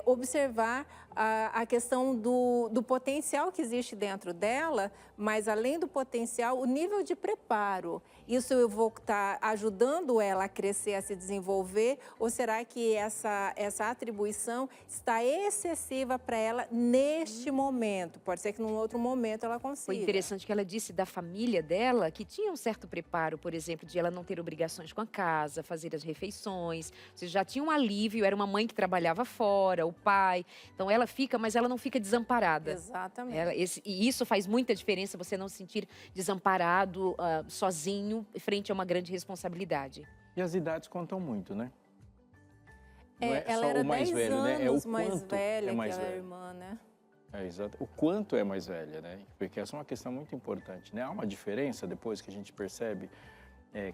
observar a questão do potencial que existe dentro dela, mas além do potencial, o nível de preparo. Isso eu vou estar ajudando ela a crescer, a se desenvolver, ou será que essa atribuição está excessiva para ela neste momento? Pode ser que num outro momento ela consiga. Foi interessante que ela disse da família dela, que tinha um certo preparo, por exemplo, de ela não ter obrigações com a casa, fazer as refeições. Você já tinha um alívio, era uma mãe que trabalhava fora, o pai. Então ela fica, mas ela não fica desamparada. Exatamente. E isso faz muita diferença, você não se sentir desamparado, sozinho, frente a uma grande responsabilidade. E as idades contam muito, né? Não é ela só era o mais 10 velho, né? É o mais quanto velha é mais que a velho. irmã, né? É, exato. O quanto é mais velha, né? Porque essa é uma questão muito importante, né? Há uma diferença depois que a gente percebe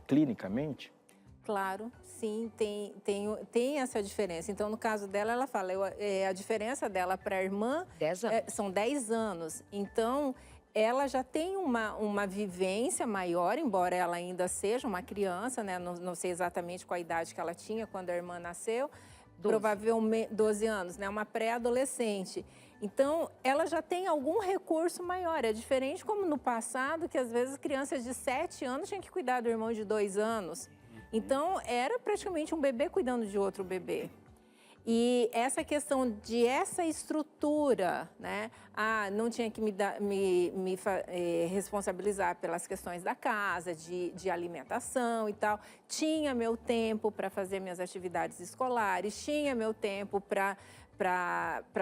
clinicamente? Claro, sim, tem essa diferença. Então, no caso dela, ela fala, a diferença dela para a irmã 10 anos. São 10 anos. Então, ela já tem uma vivência maior, embora ela ainda seja uma criança, né? Não sei exatamente qual a idade que ela tinha quando a irmã nasceu. 12. Provavelmente 12 anos, né? Uma pré-adolescente. Então, ela já tem algum recurso maior. É diferente como no passado, que às vezes crianças de 7 anos tinham que cuidar do irmão de 2 anos. Então, era praticamente um bebê cuidando de outro bebê. E essa questão de essa estrutura, né? Não tinha que me responsabilizar pelas questões da casa, de alimentação e tal. Tinha meu tempo para fazer minhas atividades escolares, tinha meu tempo para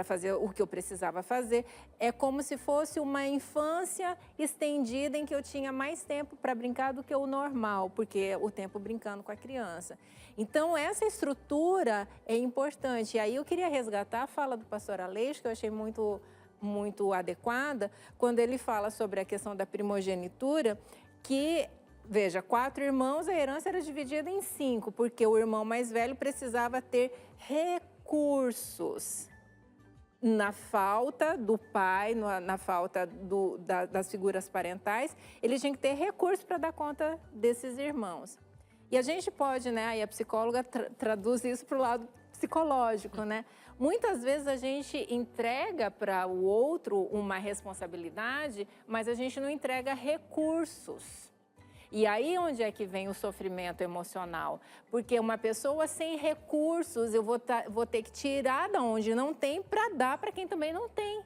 fazer o que eu precisava fazer. É como se fosse uma infância estendida em que eu tinha mais tempo para brincar do que o normal, porque o tempo brincando com a criança. Então, essa estrutura é importante. E aí eu queria resgatar a fala do pastor Aleixo, que eu achei muito, muito adequada, quando ele fala sobre a questão da primogenitura, que... Veja, 4 irmãos, a herança era dividida em 5, porque o irmão mais velho precisava ter recursos. Na falta do pai, na falta das figuras parentais, ele tinha que ter recursos para dar conta desses irmãos. E a gente pode, né, aí a psicóloga traduz isso para o lado psicológico, né? Muitas vezes a gente entrega para o outro uma responsabilidade, mas a gente não entrega recursos. E aí onde é que vem o sofrimento emocional? Porque uma pessoa sem recursos, eu vou ter que tirar da onde não tem para dar para quem também não tem.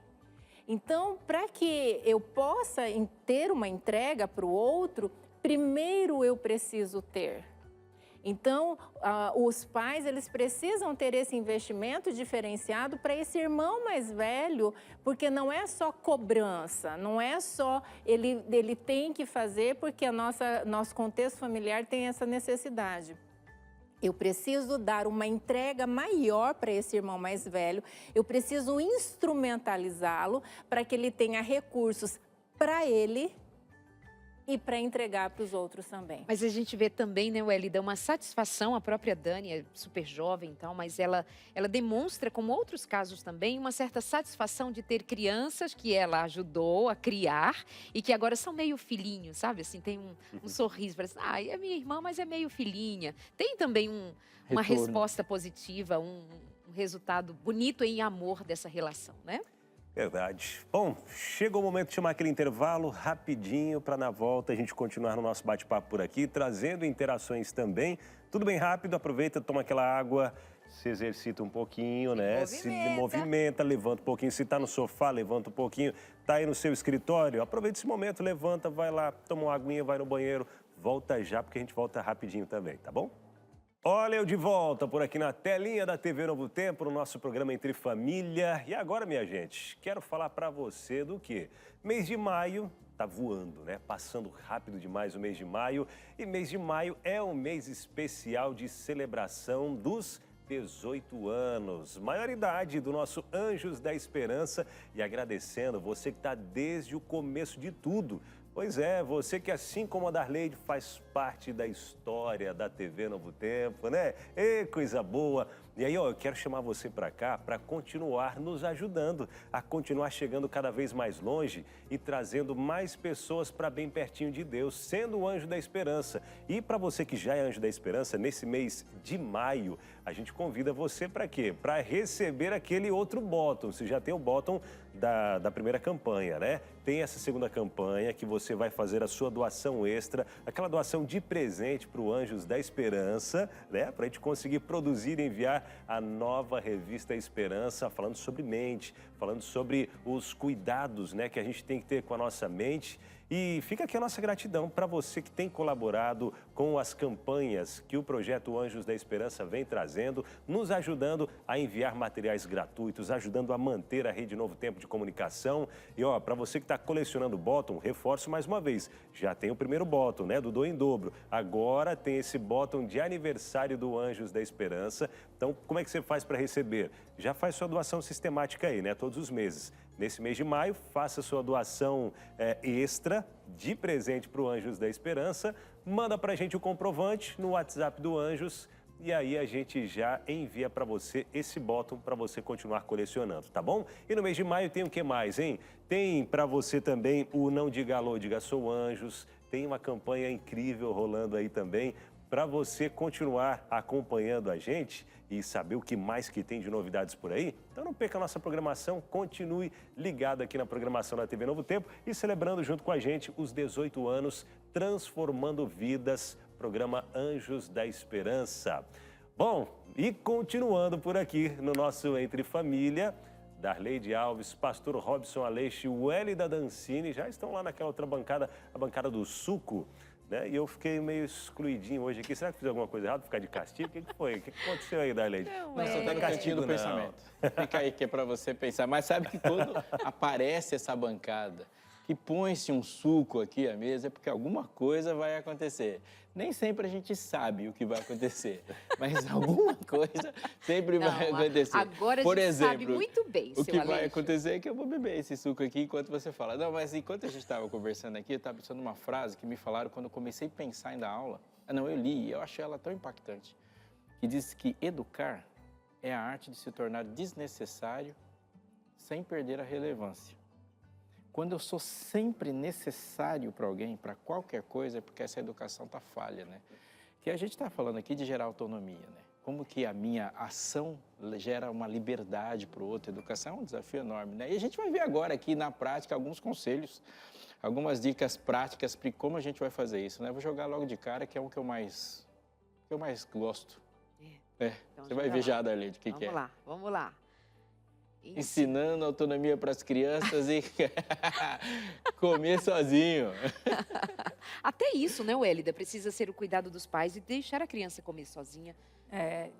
Então, para que eu possa ter uma entrega para o outro, primeiro eu preciso ter. Então, os pais, eles precisam ter esse investimento diferenciado para esse irmão mais velho, porque não é só cobrança, não é só ele tem que fazer porque nosso contexto familiar tem essa necessidade. Eu preciso dar uma entrega maior para esse irmão mais velho, eu preciso instrumentalizá-lo para que ele tenha recursos para ele e para entregar para os outros também. Mas a gente vê também, né, Welly, dá uma satisfação, a própria Dani é super jovem e tal, mas ela demonstra, como outros casos também, uma certa satisfação de ter crianças que ela ajudou a criar e que agora são meio filhinhos, sabe? Assim, tem um sorriso, parece, é minha irmã, mas é meio filhinha. Tem também uma resposta positiva, um resultado bonito em amor dessa relação, né? Verdade. Bom, chegou o momento de chamar aquele intervalo rapidinho para na volta a gente continuar no nosso bate-papo por aqui, trazendo interações também. Tudo bem rápido, aproveita, toma aquela água, se exercita um pouquinho, né? Se movimenta, levanta um pouquinho. Se está no sofá, levanta um pouquinho. Está aí no seu escritório, aproveita esse momento, levanta, vai lá, toma uma aguinha, vai no banheiro. Volta já, porque a gente volta rapidinho também, tá bom? Olha eu de volta por aqui na telinha da TV Novo Tempo, no nosso programa Entre Família. E agora, minha gente, quero falar para você do quê? Mês de maio tá voando, né? Passando rápido demais o mês de maio. E mês de maio é um mês especial de celebração dos 18 anos. Maioridade do nosso Anjos da Esperança. E agradecendo você que está desde o começo de tudo. Pois é, você que assim como a Darleide faz parte da história da TV Novo Tempo, né? Ê, coisa boa! E aí, ó, eu quero chamar você para cá para continuar nos ajudando, a continuar chegando cada vez mais longe e trazendo mais pessoas para bem pertinho de Deus, sendo o Anjo da Esperança. E para você que já é Anjo da Esperança, nesse mês de maio, a gente convida você para quê? Para receber aquele outro bottom. Você já tem o bottom da primeira campanha, né? Tem essa segunda campanha que você vai fazer a sua doação extra, aquela doação de presente para o Anjos da Esperança, né? Para a gente conseguir produzir e enviar a nova revista Esperança, falando sobre mente, falando sobre os cuidados, né, que a gente tem que ter com a nossa mente. E fica aqui a nossa gratidão para você que tem colaborado com as campanhas que o Projeto Anjos da Esperança vem trazendo, nos ajudando a enviar materiais gratuitos, ajudando a manter a Rede Novo Tempo de Comunicação. E ó, para você que está colecionando bottom, reforço mais uma vez, já tem o primeiro bottom, né, do Doa em Dobro. Agora tem esse bottom de aniversário do Anjos da Esperança. Então, como é que você faz para receber? Já faz sua doação sistemática aí, né, todos os meses. Nesse mês de maio, faça sua doação extra de presente para o Anjos da Esperança. Manda para a gente o comprovante no WhatsApp do Anjos e aí a gente já envia para você esse bottom para você continuar colecionando, tá bom? E no mês de maio tem o que mais, hein? Tem para você também o Não Diga Alô, Diga Sou Anjos. Tem uma campanha incrível rolando aí também para você continuar acompanhando a gente e saber o que mais que tem de novidades por aí. Então não perca a nossa programação, continue ligado aqui na programação da TV Novo Tempo e celebrando junto com a gente os 18 anos Transformando Vidas, programa Anjos da Esperança. Bom, e continuando por aqui no nosso Entre Família, Darleide Alves, pastor Robson Aleixo e o Hélida Dancini já estão lá naquela outra bancada, a bancada do suco. Né? E eu fiquei meio excluidinho hoje aqui. Será que fiz alguma coisa errada? Ficar de castigo? O que foi? O que aconteceu aí, Darleide? Não, você está no cantinho do pensamento. Fica aí que é para você pensar. Mas sabe que quando aparece essa bancada, que põe-se um suco aqui à mesa, é porque alguma coisa vai acontecer. Nem sempre a gente sabe o que vai acontecer, mas alguma coisa sempre vai acontecer. Agora Por a gente exemplo, sabe muito bem, o que Aleixo. vai acontecer é que eu vou beber esse suco aqui enquanto você fala. Não, mas enquanto a gente estava conversando aqui, eu estava pensando numa frase que me falaram quando eu comecei a pensar em dar aula. Não, eu li e eu achei ela tão impactante, que diz que educar é a arte de se tornar desnecessário sem perder a relevância. Quando eu sou sempre necessário para alguém, para qualquer coisa, é porque essa educação está falha, né? Que a gente está falando aqui de gerar autonomia, né? Como que a minha ação gera uma liberdade para o outro. Educação é um desafio enorme, né? E a gente vai ver agora aqui na prática alguns conselhos, algumas dicas práticas para como a gente vai fazer isso, né? Eu vou jogar logo de cara, que é o que eu mais gosto. Então, você vai ver já, Darleide, o que é. Vamos lá. Ensinando autonomia para as crianças e comer sozinho. Até isso, né, Hélida? Precisa ser o cuidado dos pais e deixar a criança comer sozinha.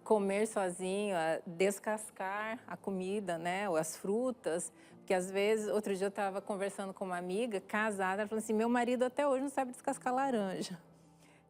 Comer sozinho, descascar a comida, né, ou as frutas. Porque às vezes, outro dia eu estava conversando com uma amiga casada, ela falou assim, meu marido até hoje não sabe descascar laranja.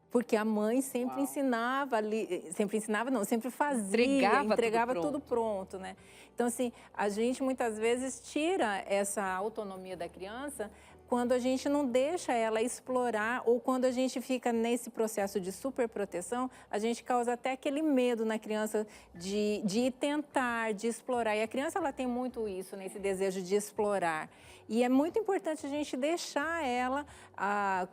Porque a mãe sempre ensinava ali, sempre fazia, entregava tudo pronto, né? Então, assim, a gente muitas vezes tira essa autonomia da criança quando a gente não deixa ela explorar ou quando a gente fica nesse processo de superproteção, a gente causa até aquele medo na criança de tentar, de explorar. E a criança, ela tem muito isso, né? Esse desejo de explorar. E é muito importante a gente deixar ela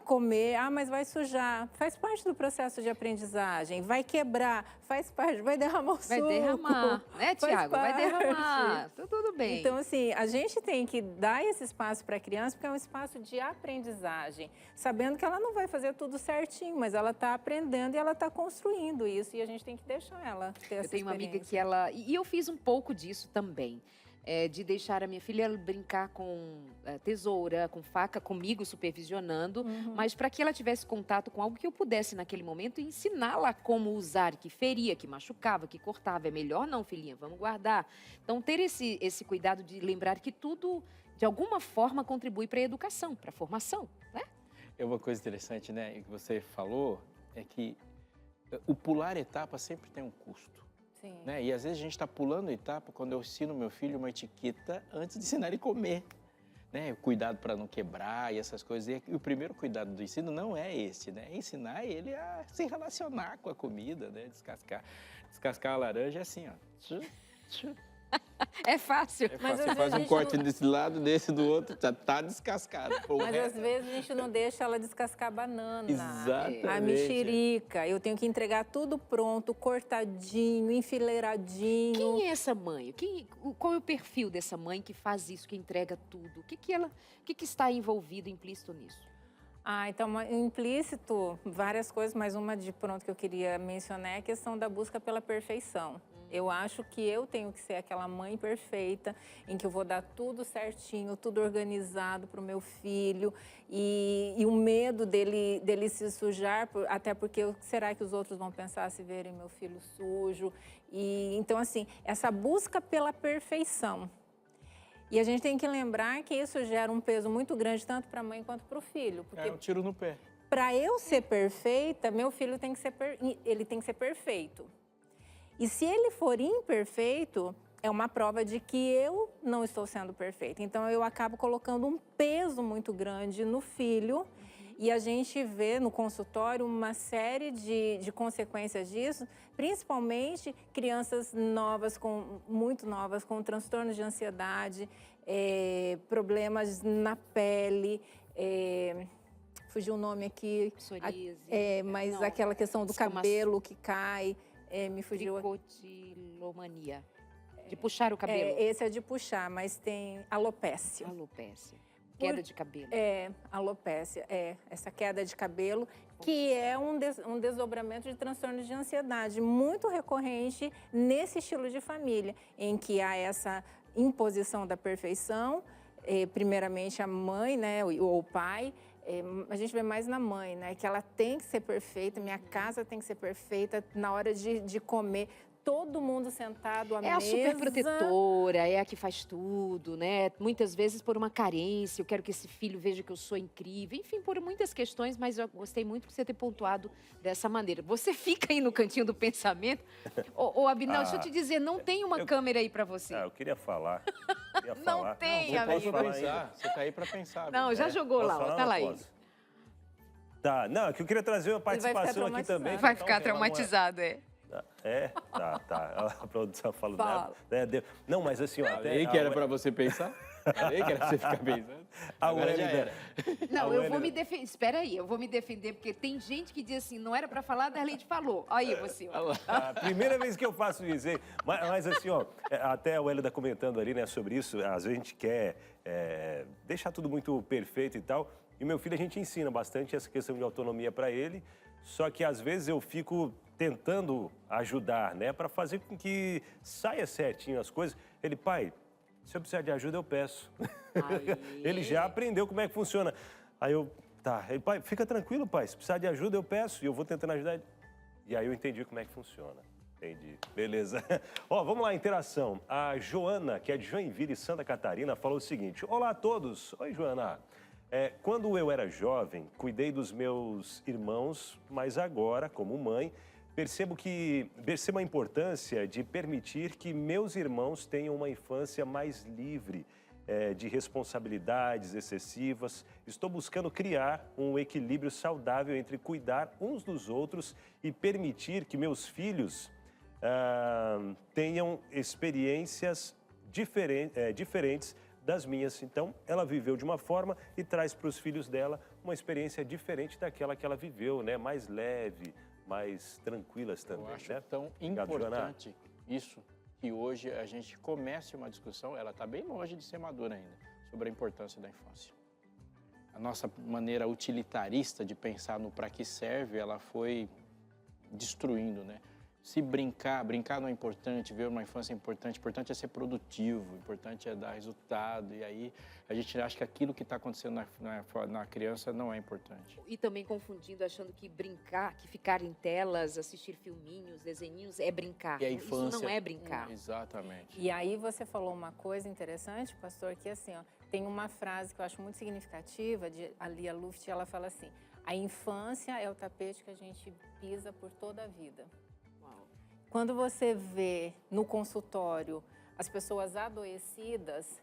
comer. Mas vai sujar. Faz parte do processo de aprendizagem. Vai quebrar. Faz parte. Vai derramar o suco. Vai derramar, né, Tiago? Vai derramar. Tudo bem. Então, assim, a gente tem que dar esse espaço para a criança, porque é um espaço de aprendizagem. Sabendo que ela não vai fazer tudo certinho, mas ela está aprendendo e ela está construindo isso. E a gente tem que deixar ela ter essa experiência. Eu tenho uma amiga que ela... E eu fiz um pouco disso também. De deixar a minha filha brincar com tesoura, com faca, comigo supervisionando, mas para que ela tivesse contato com algo que eu pudesse naquele momento ensiná-la como usar, que feria, que machucava, que cortava. É melhor não, filhinha, vamos guardar. Então ter esse cuidado de lembrar que tudo, de alguma forma, contribui para a educação, para a formação, né? Uma coisa interessante, né, que você falou, é que o pular etapa sempre tem um custo. Sim. Né? E às vezes a gente está pulando etapa quando eu ensino meu filho uma etiqueta antes de ensinar ele a comer. Né? Cuidado para não quebrar e essas coisas. E o primeiro cuidado do ensino não é esse, né? É ensinar ele a se relacionar com a comida, né? Descascar a laranja é assim, ó. É fácil. É fácil. Você faz um corte desse lado, desse do outro, já tá descascado. Mas às vezes a gente não deixa ela descascar a banana, Exatamente. a mexerica. Eu tenho que entregar tudo pronto, cortadinho, enfileiradinho. Quem é essa mãe? Qual é o perfil dessa mãe que faz isso, que entrega tudo? O que está envolvido, implícito nisso? Então, implícito, várias coisas, mas uma de pronto que eu queria mencionar é a questão da busca pela perfeição. Eu acho que eu tenho que ser aquela mãe perfeita, em que eu vou dar tudo certinho, tudo organizado para o meu filho, e o medo dele se sujar, até porque será que os outros vão pensar se verem meu filho sujo? Então, assim, essa busca pela perfeição. E a gente tem que lembrar que isso gera um peso muito grande, tanto para a mãe quanto para o filho. Porque É um tiro no pé. para eu ser perfeita, meu filho tem que ser perfeito. E se ele for imperfeito, é uma prova de que eu não estou sendo perfeita. Então, eu acabo colocando um peso muito grande no filho. E a gente vê no consultório uma série de consequências disso, principalmente crianças muito novas, com transtornos de ansiedade, problemas na pele, fugiu o nome aqui. Psoríase. Mas Não, aquela questão do cabelo que cai. Me fugiu. Tricotilomania. De puxar o cabelo. Esse é de puxar, mas tem alopécia. Alopécia. Queda de cabelo. Alopécia. Essa queda de cabelo, que é um desdobramento de transtornos de ansiedade muito recorrente nesse estilo de família, em que há essa imposição da perfeição, primeiramente a mãe, né, ou o pai. A gente vê mais na mãe, né? Que ela tem que ser perfeita, minha casa tem que ser perfeita, na hora de comer, todo mundo sentado à mesa. É a superprotetora, é a que faz tudo, né? Muitas vezes por uma carência, eu quero que esse filho veja que eu sou incrível. Enfim, por muitas questões, mas eu gostei muito de você ter pontuado dessa maneira. Você fica aí no cantinho do pensamento. Ô Abinal, deixa eu te dizer, não tem uma câmera aí pra você. Eu queria falar. Não tem, Não, amigo. posso pensar. Você tá aí para pensar. Não, já jogou lá, ó, tá lá aí. Tá, não, é que eu queria trazer uma participação aqui também. Vai ficar traumatizado, Tá. A produção fala. Não, mas assim, ó. Falei que era para você pensar. Falei que era para você ficar pensando. Agora já era. Não, eu vou me defender. Espera aí, eu vou me defender, porque tem gente que diz assim, não era para falar, a Darlene falou. Aí você, ó. A primeira vez que eu faço isso, hein? Mas assim, ó, até o Hélida comentando ali, né, sobre isso, às vezes a gente quer deixar tudo muito perfeito e tal. E meu filho, a gente ensina bastante essa questão de autonomia para ele, só que às vezes eu fico tentando ajudar, né, para fazer com que saia certinho as coisas. Ele, pai, se eu precisar de ajuda, eu peço. Ele já aprendeu como é que funciona. Aí eu, Ele, pai, fica tranquilo, pai, se precisar de ajuda, eu peço. E eu vou tentando ajudar ele. E aí eu entendi como é que funciona. Entendi. Beleza. Ó, vamos lá, interação. A Joana, que é de Joinville, Santa Catarina, falou o seguinte. Olá a todos. Oi, Joana. Quando eu era jovem, cuidei dos meus irmãos, mas agora, como mãe, percebo a importância de permitir que meus irmãos tenham uma infância mais livre de responsabilidades excessivas. Estou buscando criar um equilíbrio saudável entre cuidar uns dos outros e permitir que meus filhos tenham experiências diferentes das minhas. Então, ela viveu de uma forma e traz para os filhos dela uma experiência diferente daquela que ela viveu, né? Mais leve, mais tranquilas também. Eu acho né? tão importante isso, que hoje a gente comece uma discussão, ela está bem longe de ser madura ainda, sobre a importância da infância. A nossa maneira utilitarista de pensar no para que serve, ela foi destruindo, né? Se brincar não é importante, ver uma infância é importante é ser produtivo, importante é dar resultado. E aí a gente acha que aquilo que está acontecendo na criança não é importante. E também confundindo, achando que brincar, que ficar em telas, assistir filminhos, desenhinhos, é brincar. E a infância, isso não é brincar. Exatamente. E aí você falou uma coisa interessante, pastor, que assim, ó, tem uma frase que eu acho muito significativa, de Lia Luft, ela fala assim, a infância é o tapete que a gente pisa por toda a vida. Quando você vê no consultório as pessoas adoecidas,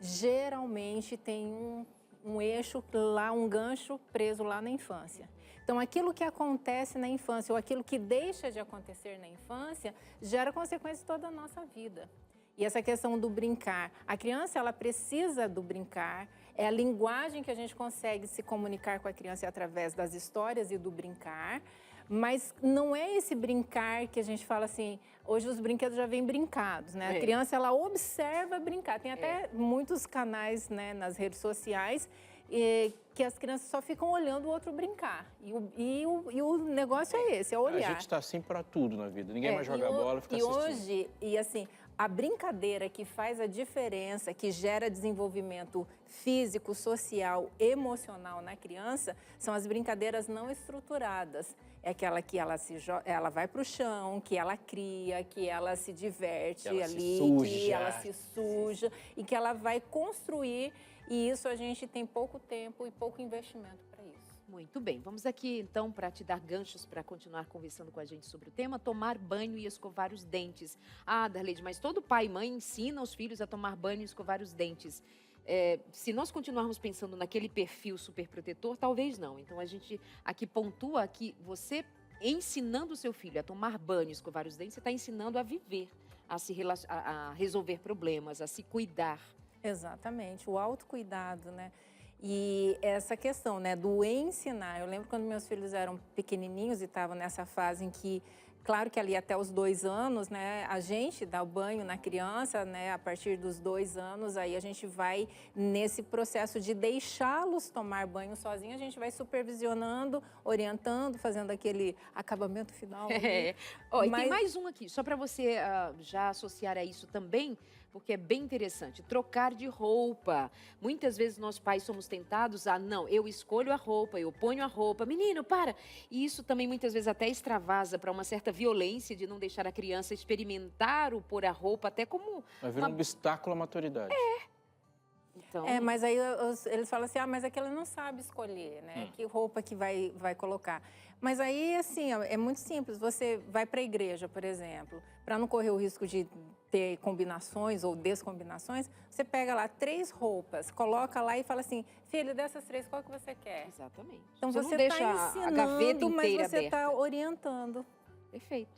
geralmente tem um eixo lá, um gancho preso lá na infância. Então, aquilo que acontece na infância ou aquilo que deixa de acontecer na infância gera consequências toda a nossa vida. E essa questão do brincar, a criança ela precisa do brincar, é a linguagem que a gente consegue se comunicar com a criança através das histórias e do brincar, mas não é esse brincar que a gente fala assim, hoje os brinquedos já vêm brincados, né? A criança, ela observa brincar. Tem até muitos canais, né, nas redes sociais que as crianças só ficam olhando o outro brincar. E o negócio é esse, é olhar. A gente está assim para tudo na vida. Ninguém mais joga bola, fica assistindo. E assim, a brincadeira que faz a diferença, que gera desenvolvimento físico, social, emocional na criança, são as brincadeiras não estruturadas. É aquela que ela vai para o chão, que ela cria, que ela se diverte que ela se suja e que ela vai construir. E isso a gente tem pouco tempo e pouco investimento para isso. Muito bem, vamos aqui então para te dar ganchos para continuar conversando com a gente sobre o tema, tomar banho e escovar os dentes. Ah, Darleide, mas todo pai e mãe ensina os filhos a tomar banho e escovar os dentes. Se nós continuarmos pensando naquele perfil superprotetor, talvez não. Então a gente aqui pontua que você ensinando o seu filho a tomar banho e escovar os dentes, você está ensinando a viver, a resolver problemas, a se cuidar. Exatamente, o autocuidado, né? E essa questão, né, do ensinar. Eu lembro quando meus filhos eram pequenininhos e estavam nessa fase em que, claro que ali até os 2 anos, né, a gente dá o banho na criança, né, a partir dos 2 anos, aí a gente vai nesse processo de deixá-los tomar banho sozinho, a gente vai supervisionando, orientando, fazendo aquele acabamento final. E tem mais um aqui, só para você já associar a isso também, porque é bem interessante, trocar de roupa. Muitas vezes nós pais somos tentados a, não, eu escolho a roupa, eu ponho a roupa, menino, para! E isso também muitas vezes até extravasa para uma certa violência de não deixar a criança experimentar o pôr a roupa, até como... Vai vir um obstáculo à maturidade. Então... mas aí eles falam assim, mas é que ela não sabe escolher, né? Que roupa que vai colocar. Mas aí, assim, é muito simples. Você vai para a igreja, por exemplo, para não correr o risco de ter combinações ou descombinações, você pega lá 3 roupas, coloca lá e fala assim, filho, dessas 3, qual que você quer? Exatamente. Então você não deixa está ensinando, a gaveta inteira mas você está orientando. Perfeito.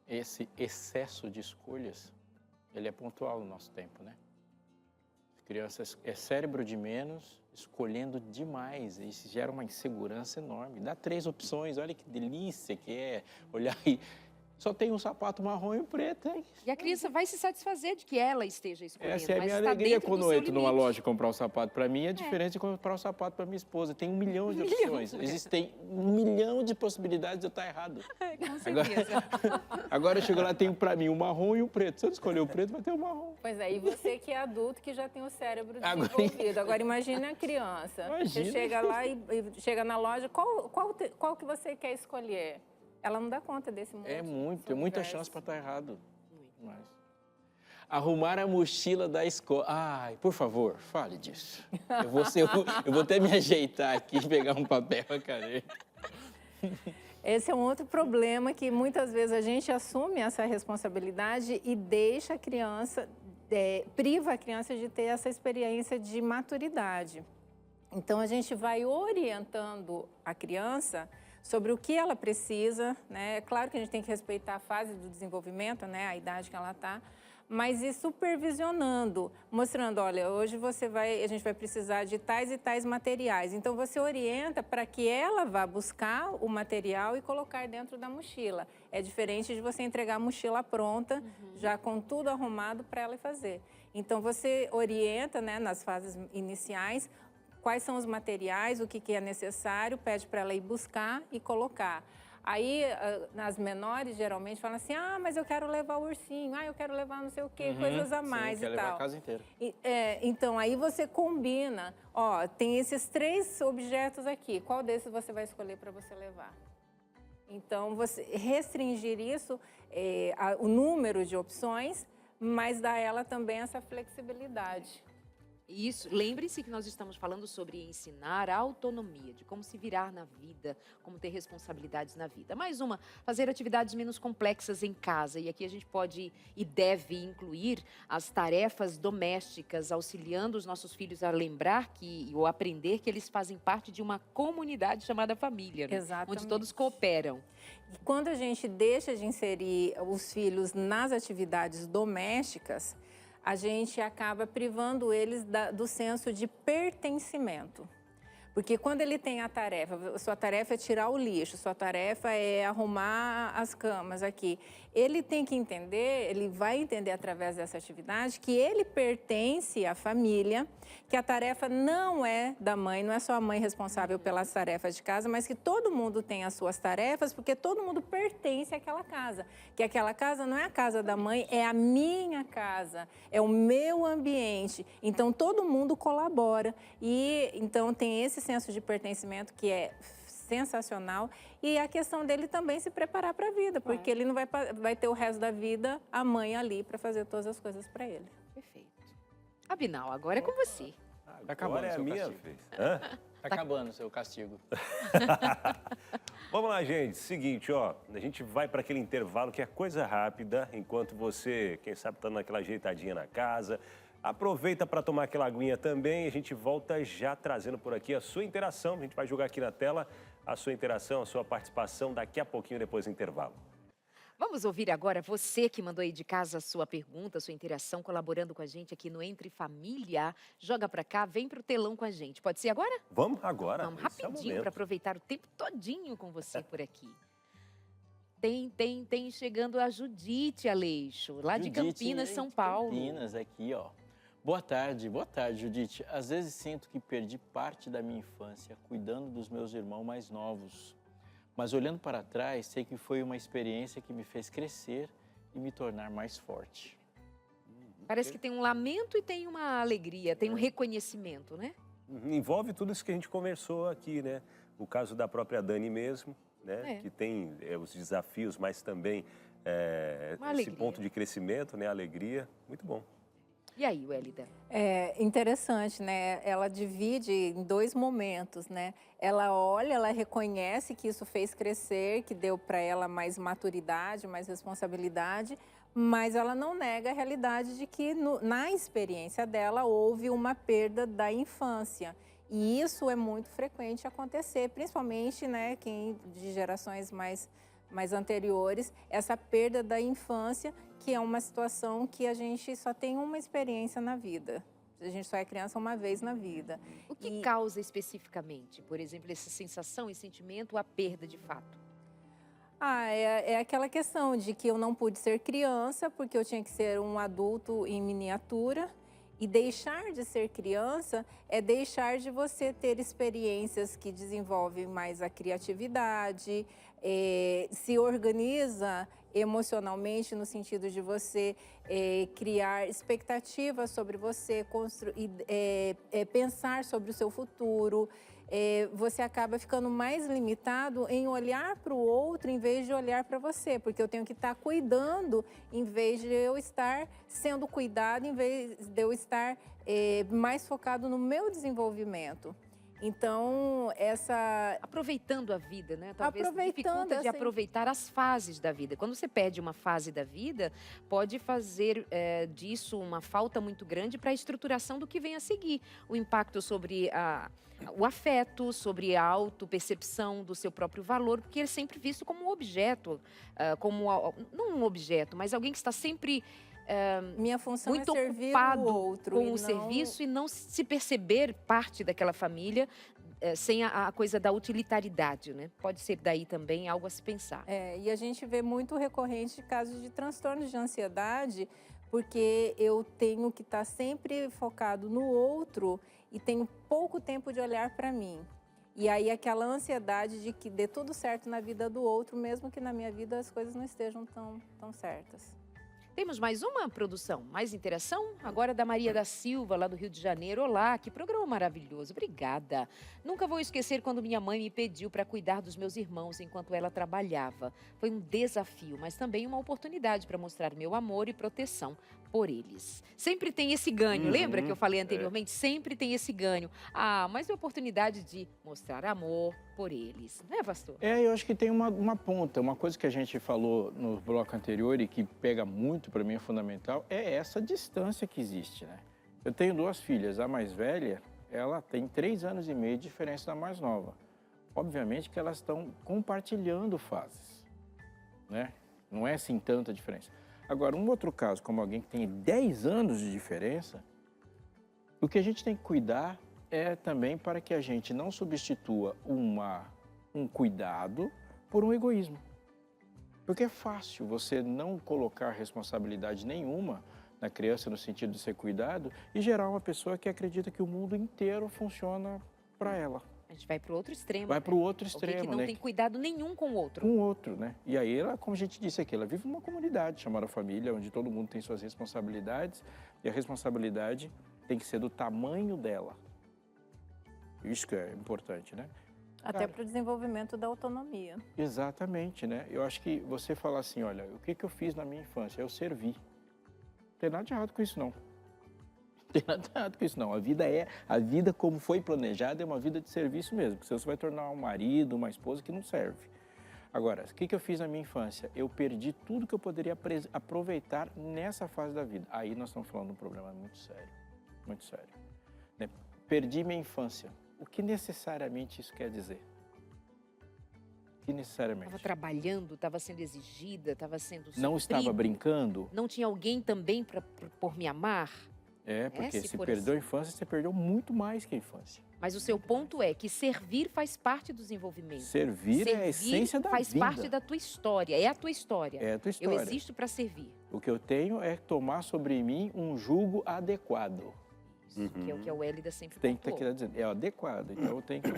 Esse excesso de escolhas, ele é pontual no nosso tempo, né? Crianças, é cérebro de menos, escolhendo demais. Isso gera uma insegurança enorme. Dá 3 opções, olha que delícia que é olhar e só tem um sapato marrom e um preto. Hein? E a criança vai se satisfazer de que ela esteja escolhendo. Essa é a minha alegria quando eu entro numa loja e comprar um sapato para mim. É diferente de comprar um sapato para minha esposa. Tem 1 milhão de opções. Existem 1 milhão de possibilidades de eu estar errado. Com certeza. Agora eu chego lá, tenho para mim um marrom e um preto. Se eu escolher o preto, vai ter o marrom. Pois é, e você que é adulto, que já tem o cérebro desenvolvido. Agora imagine a criança. Você chega lá e chega na loja, qual que você quer escolher? Ela não dá conta desse mundo. É muita chance para estar errado. Mas... Arrumar a mochila da escola. Ai, por favor, fale disso. Eu vou até me ajeitar aqui, pegar um papel e caneta. Esse é um outro problema que muitas vezes a gente assume essa responsabilidade e deixa a criança, priva a criança de ter essa experiência de maturidade. Então a gente vai orientando a criança sobre o que ela precisa, né? É claro que a gente tem que respeitar a fase do desenvolvimento, né? A idade que ela está, mas ir supervisionando, mostrando, olha, hoje a gente vai precisar de tais e tais materiais. Então você orienta para que ela vá buscar o material e colocar dentro da mochila. É diferente de você entregar a mochila pronta, já com tudo arrumado para ela fazer. Então você orienta, né, nas fases iniciais, quais são os materiais, o que é necessário, pede para ela ir buscar e colocar. Aí, nas menores, geralmente, falam assim, mas eu quero levar o ursinho, eu quero levar não sei o quê, coisas a mais e tal. Quer levar a casa inteira. Então, aí você combina, tem esses 3 objetos aqui, qual desses você vai escolher para você levar? Então, você restringir isso, o número de opções, mas dá a ela também essa flexibilidade. Isso, lembre-se que nós estamos falando sobre ensinar a autonomia, de como se virar na vida, como ter responsabilidades na vida. Mais uma, fazer atividades menos complexas em casa. E aqui a gente pode e deve incluir as tarefas domésticas, auxiliando os nossos filhos a lembrar ou aprender que eles fazem parte de uma comunidade chamada família, né? Exatamente. Onde todos cooperam. E quando a gente deixa de inserir os filhos nas atividades domésticas, a gente acaba privando eles do senso de pertencimento. Porque quando ele tem a sua tarefa é tirar o lixo, sua tarefa é arrumar as camas aqui. Ele tem que entender, ele vai entender através dessa atividade que ele pertence à família, que a tarefa não é da mãe, não é só a mãe responsável pelas tarefas de casa, mas que todo mundo tem as suas tarefas, porque todo mundo pertence àquela casa. Que aquela casa não é a casa da mãe, é a minha casa, é o meu ambiente. Então todo mundo colabora e então tem esse senso de pertencimento que é sensacional, e a questão dele também se preparar para a vida, porque ele não vai ter o resto da vida a mãe ali para fazer todas as coisas para ele. Perfeito. Abinal, agora é com você. Agora é a minha vez. Hã? Tá acabando o seu castigo. Vamos lá, gente. Seguinte, ó, a gente vai para aquele intervalo que é coisa rápida, enquanto você, quem sabe, tá naquela ajeitadinha na casa. Aproveita para tomar aquela aguinha também. A gente volta já trazendo por aqui a sua interação. A gente vai jogar aqui na tela a sua interação, a sua participação daqui a pouquinho depois do intervalo. Vamos ouvir agora você que mandou aí de casa a sua pergunta, a sua interação, colaborando com a gente aqui no Entre Família. Joga pra cá, vem pro telão com a gente. Pode ser agora? Vamos agora. Vamos Esse é o rapidinho momento. para aproveitar o tempo todinho com você por aqui. Tem chegando a Judite Aleixo, lá de Campinas, São Paulo. Campinas, aqui, ó. Boa tarde, Judite. Às vezes sinto que perdi parte da minha infância cuidando dos meus irmãos mais novos. Mas olhando para trás, sei que foi uma experiência que me fez crescer e me tornar mais forte. Parece que tem um lamento e tem uma alegria, tem um reconhecimento, né? Envolve tudo isso que a gente conversou aqui, né? O caso da própria Dani mesmo, né? Que tem os desafios, mas também esse ponto de crescimento, né? Alegria. Muito bom. E aí, Wélida? É interessante, né? Ela divide em dois momentos, né? Ela olha, ela reconhece que isso fez crescer, que deu para ela mais maturidade, mais responsabilidade, mas ela não nega a realidade de que na experiência dela houve uma perda da infância. E isso é muito frequente acontecer, principalmente, né, quem de gerações mais anteriores, essa perda da infância, que é uma situação que a gente só tem uma experiência na vida. A gente só é criança uma vez na vida. O que causa especificamente, por exemplo, essa sensação e sentimento, a perda de fato? É aquela questão de que eu não pude ser criança porque eu tinha que ser um adulto em miniatura. E deixar de ser criança é deixar de você ter experiências que desenvolvem mais a criatividade, se organiza emocionalmente no sentido de você criar expectativas sobre você, pensar sobre o seu futuro. Você acaba ficando mais limitado em olhar para o outro em vez de olhar para você, porque eu tenho que estar cuidando em vez de eu estar sendo cuidado, em vez de eu estar mais focado no meu desenvolvimento. Então, aproveitando a vida, né? Talvez aproveitando dificulta de aproveitar as fases da vida. Quando você perde uma fase da vida, pode fazer disso uma falta muito grande para a estruturação do que vem a seguir. O impacto sobre o afeto, sobre a autopercepção do seu próprio valor, porque ele é sempre visto como um objeto, não um objeto, mas alguém que está sempre minha função muito é servir ocupado o outro com o serviço e não se perceber parte daquela família sem a coisa da utilitaridade, né? Pode ser daí também algo a se pensar. E a gente vê muito recorrente casos de transtornos de ansiedade, porque eu tenho que estar sempre focado no outro e tenho pouco tempo de olhar para mim. E aí aquela ansiedade de que dê tudo certo na vida do outro, mesmo que na minha vida as coisas não estejam tão certas. Temos mais uma produção, mais interação? Agora da Maria da Silva, lá do Rio de Janeiro. Olá, que programa maravilhoso. Obrigada. Nunca vou esquecer quando minha mãe me pediu para cuidar dos meus irmãos enquanto ela trabalhava. Foi um desafio, mas também uma oportunidade para mostrar meu amor e proteção. por eles. Sempre tem esse ganho, lembra que eu falei anteriormente? Sempre tem esse ganho. Ah, mas é a oportunidade de mostrar amor por eles, não é, pastor? Eu acho que tem uma ponta, uma coisa que a gente falou no bloco anterior e que pega muito, para mim é fundamental, é essa distância que existe, né? Eu tenho 2 filhas, a mais velha, ela tem 3 anos e meio de diferença da mais nova. Obviamente que elas estão compartilhando fases, né? Não é assim tanta diferença. Agora, um outro caso, como alguém que tem 10 anos de diferença, o que a gente tem que cuidar é também para que a gente não substitua um cuidado por um egoísmo. Porque é fácil você não colocar responsabilidade nenhuma na criança no sentido de ser cuidado e gerar uma pessoa que acredita que o mundo inteiro funciona para ela. A gente vai para o outro extremo. Vai para o outro extremo, alguém que não tem cuidado nenhum com o outro. Com o outro, né? E aí, ela, como a gente disse aqui, ela vive numa comunidade chamada família, onde todo mundo tem suas responsabilidades e a responsabilidade tem que ser do tamanho dela. Isso que é importante, né? Até para o desenvolvimento da autonomia. Exatamente, né? Eu acho que você falar assim, olha, o que eu fiz na minha infância? Eu servi. Não tem nada de errado com isso, não. Não tem nada de errado com isso, não. A vida como foi planejada é uma vida de serviço mesmo, porque senão você vai tornar um marido, uma esposa que não serve. Agora, o que eu fiz na minha infância? Eu perdi tudo que eu poderia aproveitar nessa fase da vida. Aí nós estamos falando de um problema muito sério, muito sério. Né? Perdi minha infância. O que necessariamente isso quer dizer? O que necessariamente? Estava trabalhando, estava sendo exigida, estava sendo sofrido. Não estava brincando? Não tinha alguém também por me amar? Porque se for perdeu assim. a infância, você perdeu muito mais que a infância. Mas o seu ponto é que servir faz parte do desenvolvimento. Servir é a essência da vida. Faz parte da tua história, é a tua história. É a tua história. Eu existo para servir. O que eu tenho é tomar sobre mim um jugo adequado. Isso, que é o que a Wélida sempre Tem que pontuou. estar dizendo, é adequado. Então, eu tenho que,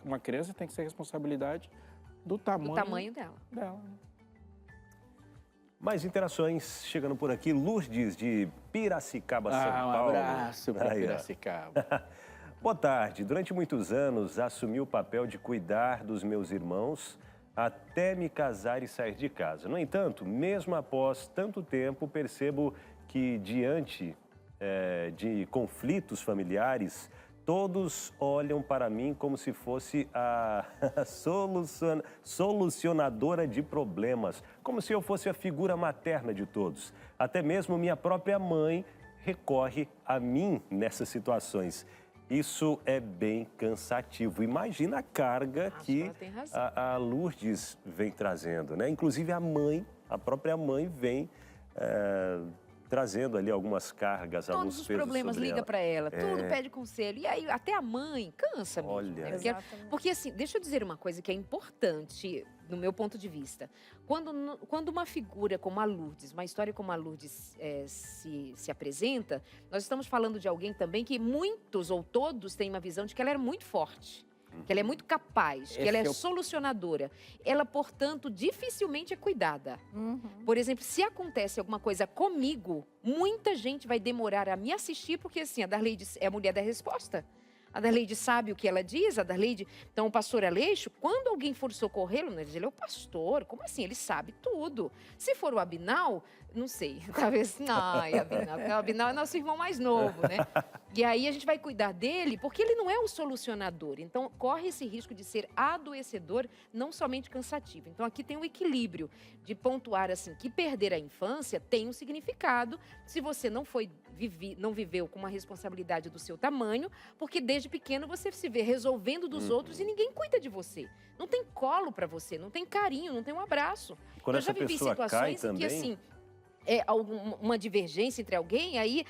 uma criança tem que ser responsabilidade do tamanho dela. né? Mais interações chegando por aqui. Lourdes, de Piracicaba, São Paulo. Um abraço para Aí, ó. Piracicaba. Boa tarde. Durante muitos anos, assumi o papel de cuidar dos meus irmãos até me casar e sair de casa. No entanto, mesmo após tanto tempo, percebo que, diante de conflitos familiares, todos olham para mim como se fosse a solucionadora de problemas, como se eu fosse a figura materna de todos. Até mesmo minha própria mãe recorre a mim nessas situações. Isso é bem cansativo. Imagina a carga que a Lourdes vem trazendo, né? Inclusive a própria mãe vem trazendo ali algumas cargas, alguns pesos sobre ela. Todos os problemas liga para ela, tudo pede conselho. E aí até a mãe cansa mesmo. Olha. Né? Porque assim, deixa eu dizer uma coisa que é importante do meu ponto de vista. Quando uma figura como a Lourdes, uma história como a Lourdes se apresenta, nós estamos falando de alguém também que muitos ou todos têm uma visão de que ela era muito forte. Que ela é muito capaz, que ela é solucionadora. Ela, portanto, dificilmente é cuidada. Por exemplo, se acontece alguma coisa comigo, muita gente vai demorar a me assistir, porque assim, a Darleide é a mulher da resposta. A Darleide sabe o que ela diz, a Darleide... Então, o pastor Aleixo, quando alguém for socorrê-lo, ele é o pastor, como assim? Ele sabe tudo. Se for o Abinal, não sei, talvez... Ai, Abinal, porque o Abinal é nosso irmão mais novo, né? E aí a gente vai cuidar dele, porque ele não é o solucionador. Então, corre esse risco de ser adoecedor, não somente cansativo. Então, aqui tem um equilíbrio de pontuar, assim, que perder a infância tem um significado se você não viveu com uma responsabilidade do seu tamanho, porque desde pequeno você se vê resolvendo dos outros e ninguém cuida de você. Não tem colo para você, não tem carinho, não tem um abraço. Quando eu já vivi situações em que, assim, uma divergência entre alguém, aí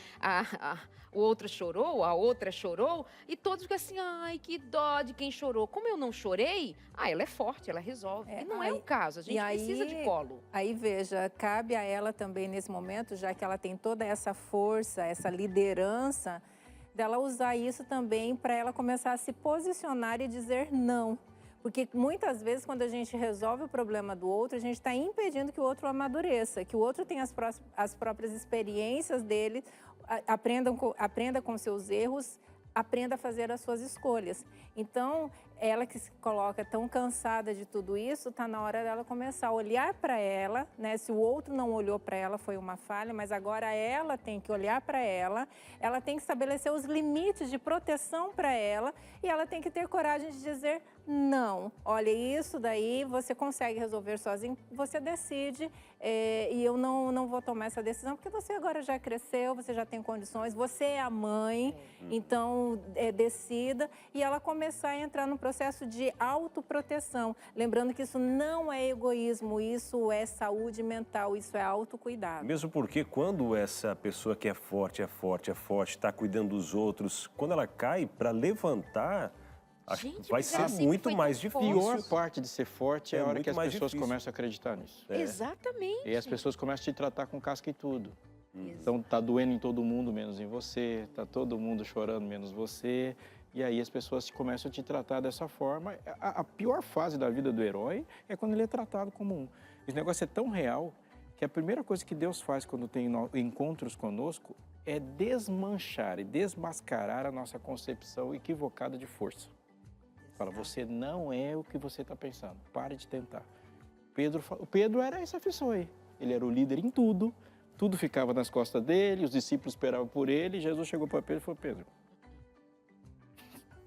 o outro chorou, a outra chorou, e todos ficam assim, ai, que dó de quem chorou. Como eu não chorei, ela é forte, ela resolve. E não é o caso, a gente precisa de colo. Aí, veja, cabe a ela também nesse momento, já que ela tem toda essa força, essa liderança, dela usar isso também para ela começar a se posicionar e dizer não. Porque muitas vezes, quando a gente resolve o problema do outro, a gente está impedindo que o outro amadureça, que o outro tenha as próprias experiências dele, aprenda com seus erros, aprenda a fazer as suas escolhas. Então, ela que se coloca tão cansada de tudo isso, está na hora dela começar a olhar para ela, né? Se o outro não olhou para ela, foi uma falha, mas agora ela tem que olhar para ela tem que estabelecer os limites de proteção para ela e ela tem que ter coragem de dizer não. Olha, isso daí você consegue resolver sozinho, você decide e eu não vou tomar essa decisão porque você agora já cresceu, você já tem condições, você é a mãe, então decida e ela começar a entrar no processo de autoproteção. Lembrando que isso não é egoísmo, isso é saúde mental, isso é autocuidado. Mesmo porque quando essa pessoa que é forte, está cuidando dos outros, quando ela cai para levantar, Gente, vai mas ser ela sempre muito foi mais tão A difícil. pior parte de ser forte é a hora muito que as mais pessoas difícil. começam a acreditar nisso. Exatamente. E as pessoas começam a te tratar com casca e tudo. Então tá doendo em todo mundo menos em você, tá todo mundo chorando menos você. E aí as pessoas começam a te tratar dessa forma. A pior fase da vida do herói é quando ele é tratado como um. Esse negócio é tão real que a primeira coisa que Deus faz quando tem encontros conosco é desmanchar e desmascarar a nossa concepção equivocada de força. Fala, você não é o que você está pensando, pare de tentar. Pedro era essa pessoa aí, ele era o líder em tudo, tudo ficava nas costas dele, os discípulos esperavam por ele, e Jesus chegou para Pedro e falou, Pedro,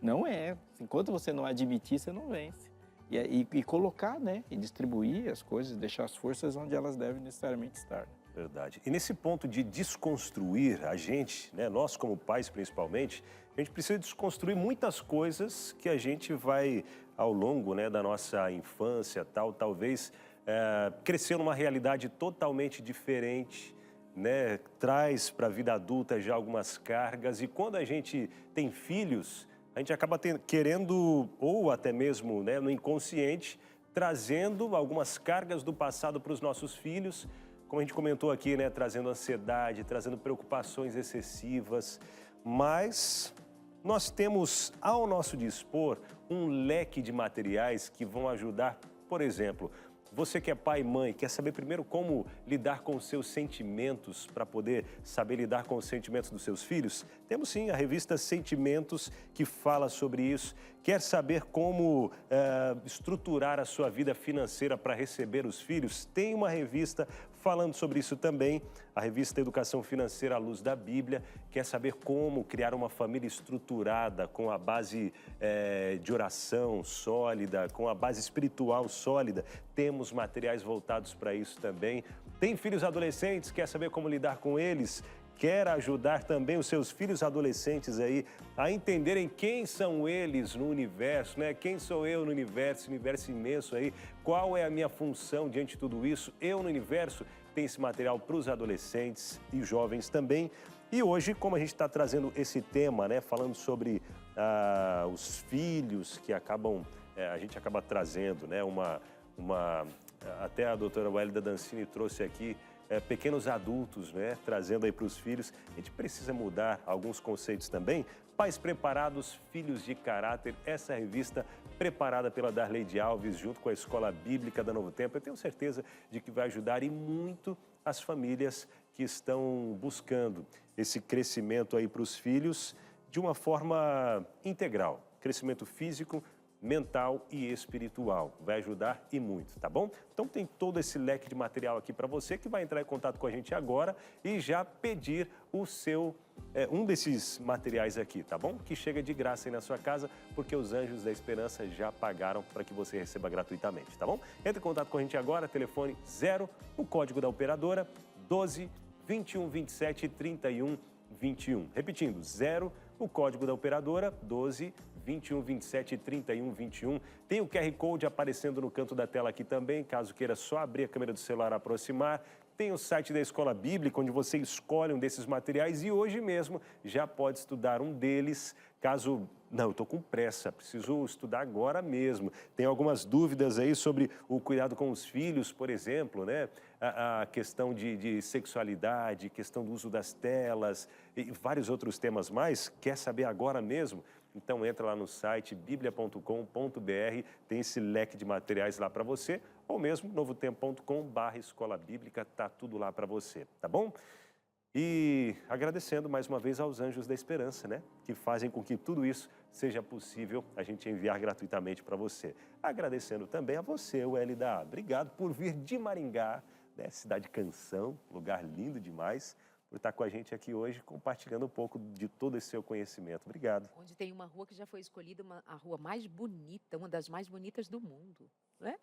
não é, enquanto você não admitir, você não vence. E colocar, né, e distribuir as coisas, deixar as forças onde elas devem necessariamente estar. Verdade. E nesse ponto de desconstruir a gente, né, nós como pais principalmente, a gente precisa desconstruir muitas coisas que a gente vai, ao longo, né, da nossa infância, talvez crescer numa realidade totalmente diferente, né, traz para a vida adulta já algumas cargas. E quando a gente tem filhos, a gente acaba querendo, ou até mesmo, né, no inconsciente, trazendo algumas cargas do passado para os nossos filhos, como a gente comentou aqui, né, trazendo ansiedade, trazendo preocupações excessivas, mas nós temos ao nosso dispor um leque de materiais que vão ajudar, por exemplo, você que é pai e mãe, quer saber primeiro como lidar com os seus sentimentos para poder saber lidar com os sentimentos dos seus filhos? Temos sim a revista Sentimentos que fala sobre isso. Quer saber como estruturar a sua vida financeira para receber os filhos? Tem uma revista falando sobre isso também, a revista Educação Financeira à Luz da Bíblia. Quer saber como criar uma família estruturada, com a base de oração sólida, com a base espiritual sólida? Temos materiais voltados para isso também. Tem filhos adolescentes, quer saber como lidar com eles? Quer ajudar também os seus filhos adolescentes aí a entenderem quem são eles no universo, né? Quem sou eu no universo imenso aí? Qual é a minha função diante de tudo isso? Eu no universo. Tem esse material para os adolescentes e jovens também. E hoje, como a gente está trazendo esse tema, né? Falando sobre os filhos que acabam, a gente acaba trazendo, né? Até a doutora Wélida Dancini trouxe aqui, pequenos adultos, né, trazendo aí para os filhos. A gente precisa mudar alguns conceitos também. Pais Preparados, Filhos de Caráter, essa revista preparada pela Darleide Alves, junto com a Escola Bíblica da Novo Tempo. Eu tenho certeza de que vai ajudar e muito as famílias que estão buscando esse crescimento aí para os filhos de uma forma integral. Crescimento físico, mental e espiritual. Vai ajudar e muito, tá bom? Então tem todo esse leque de material aqui para você que vai entrar em contato com a gente agora e já pedir o seu, um desses materiais aqui, tá bom? Que chega de graça aí na sua casa, porque os Anjos da Esperança já pagaram para que você receba gratuitamente, tá bom? Entre em contato com a gente agora, telefone 0, o código da operadora, 12 21 27 31 21. Repetindo, 0, o código da operadora, 12 21 27 31 21. Tem o QR Code aparecendo no canto da tela aqui também, caso queira só abrir a câmera do celular, aproximar. Tem o site da Escola Bíblica, onde você escolhe um desses materiais e hoje mesmo já pode estudar um deles, caso... Não, eu estou com pressa, preciso estudar agora mesmo. Tem algumas dúvidas aí sobre o cuidado com os filhos, por exemplo, né? A questão de sexualidade, questão do uso das telas e vários outros temas mais. Quer saber agora mesmo? Então entra lá no site biblia.com.br, tem esse leque de materiais lá para você, ou mesmo novotempo.com/escola bíblica, tá tudo lá para você, tá bom? E agradecendo mais uma vez aos Anjos da Esperança, né? Que fazem com que tudo isso seja possível a gente enviar gratuitamente para você. Agradecendo também a você, o Hélida. Obrigado por vir de Maringá, né? Cidade Canção, lugar lindo demais, por estar com a gente aqui hoje, compartilhando um pouco de todo esse seu conhecimento. Obrigado. Onde tem uma rua que já foi escolhida a rua mais bonita, uma das mais bonitas do mundo. Né?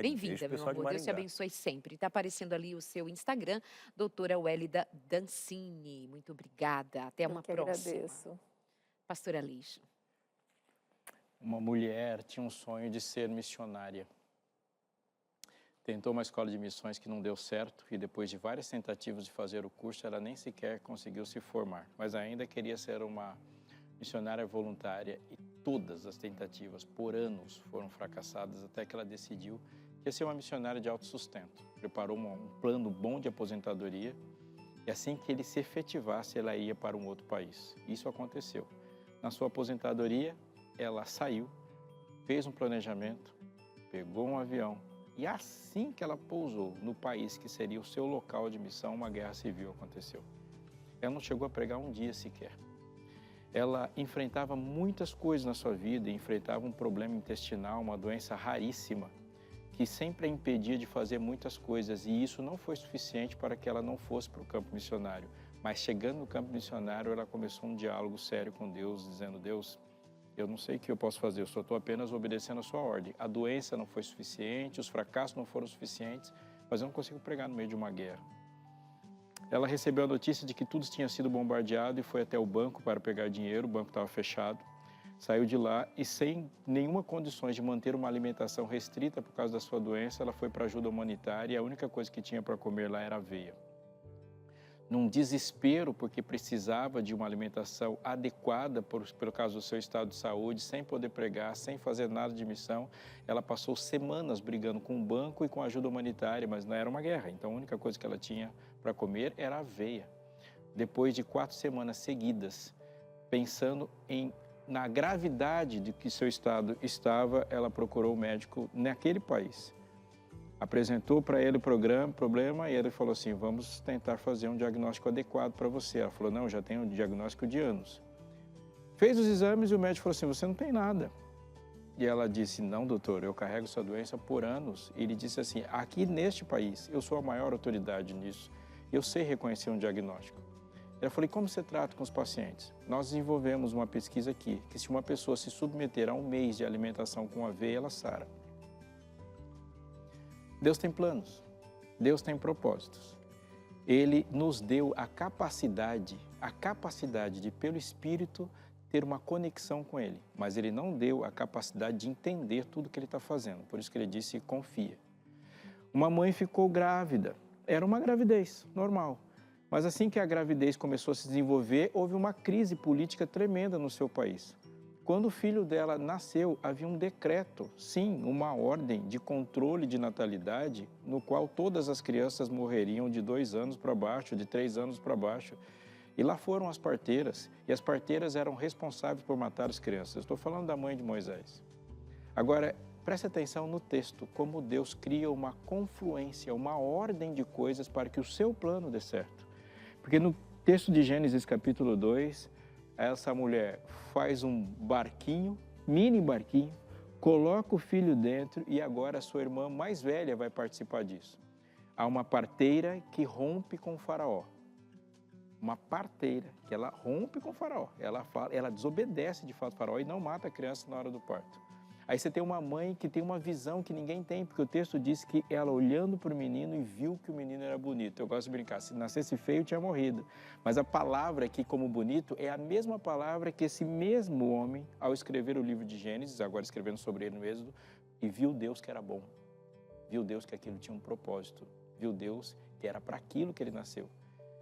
Bem-vinda, meu amor. Deus te abençoe sempre. Está aparecendo ali o seu Instagram, doutora Wélida Dancini. Muito obrigada. Até uma próxima. Agradeço. Pastor Aleixo. Uma mulher tinha um sonho de ser missionária. Tentou uma escola de missões que não deu certo e depois de várias tentativas de fazer o curso, ela nem sequer conseguiu se formar. Mas ainda queria ser uma missionária voluntária e todas as tentativas por anos foram fracassadas até que ela decidiu que ia ser uma missionária de autossustento. Preparou um plano bom de aposentadoria e assim que ele se efetivasse, ela ia para um outro país. Isso aconteceu. Na sua aposentadoria, ela saiu, fez um planejamento, pegou um avião e assim que ela pousou no país que seria o seu local de missão, uma guerra civil aconteceu. Ela não chegou a pregar um dia sequer. Ela enfrentava muitas coisas na sua vida, enfrentava um problema intestinal, uma doença raríssima, que sempre a impedia de fazer muitas coisas, e isso não foi suficiente para que ela não fosse para o campo missionário. Mas chegando no campo missionário, ela começou um diálogo sério com Deus, dizendo: Deus, eu não sei o que eu posso fazer, eu só estou apenas obedecendo a sua ordem. A doença não foi suficiente, os fracassos não foram suficientes, mas eu não consigo pregar no meio de uma guerra. Ela recebeu a notícia de que tudo tinha sido bombardeado e foi até o banco para pegar dinheiro, o banco estava fechado. Saiu de lá e sem nenhuma condições de manter uma alimentação restrita por causa da sua doença, ela foi para ajuda humanitária e a única coisa que tinha para comer lá era aveia. Num desespero, porque precisava de uma alimentação adequada pelo caso do seu estado de saúde, sem poder pregar, sem fazer nada de missão, ela passou semanas brigando com o banco e com a ajuda humanitária, mas não era uma guerra, então a única coisa que ela tinha para comer era aveia. Depois de 4 semanas seguidas, pensando na gravidade de que seu estado estava, ela procurou o médico naquele país. Apresentou para ele o problema e ele falou assim: vamos tentar fazer um diagnóstico adequado para você. Ela falou: não, já tenho um diagnóstico de anos. Fez os exames e o médico falou assim: você não tem nada. E ela disse: não, doutor, eu carrego sua doença por anos. E ele disse assim: aqui neste país, eu sou a maior autoridade nisso. Eu sei reconhecer um diagnóstico. Ela falou: e como você trata com os pacientes? Nós desenvolvemos uma pesquisa aqui, que se uma pessoa se submeter a 1 mês de alimentação com aveia, ela sara. Deus tem planos, Deus tem propósitos. Ele nos deu a capacidade de, pelo Espírito, ter uma conexão com Ele. Mas Ele não deu a capacidade de entender tudo que Ele está fazendo. Por isso que Ele disse: confia. Uma mãe ficou grávida. Era uma gravidez normal. Mas assim que a gravidez começou a se desenvolver, houve uma crise política tremenda no seu país. Quando o filho dela nasceu, havia um decreto, sim, uma ordem de controle de natalidade, no qual todas as crianças morreriam de 2 anos para baixo, de 3 anos para baixo. E lá foram as parteiras, e as parteiras eram responsáveis por matar as crianças. Estou falando da mãe de Moisés. Agora, preste atenção no texto, como Deus cria uma confluência, uma ordem de coisas para que o seu plano dê certo. Porque no texto de Gênesis capítulo 2, essa mulher faz um barquinho, mini barquinho, coloca o filho dentro e agora a sua irmã mais velha vai participar disso. Há uma parteira que rompe com o faraó. Uma parteira que ela rompe com o faraó. Ela desobedece de fato o faraó e não mata a criança na hora do parto. Aí você tem uma mãe que tem uma visão que ninguém tem, porque o texto diz que ela olhando para o menino e viu que o menino era bonito. Eu gosto de brincar, se nascesse feio tinha morrido. Mas a palavra aqui como bonito é a mesma palavra que esse mesmo homem, ao escrever o livro de Gênesis, agora escrevendo sobre ele no Êxodo, e viu Deus que era bom. Viu Deus que aquilo tinha um propósito. Viu Deus que era para aquilo que ele nasceu.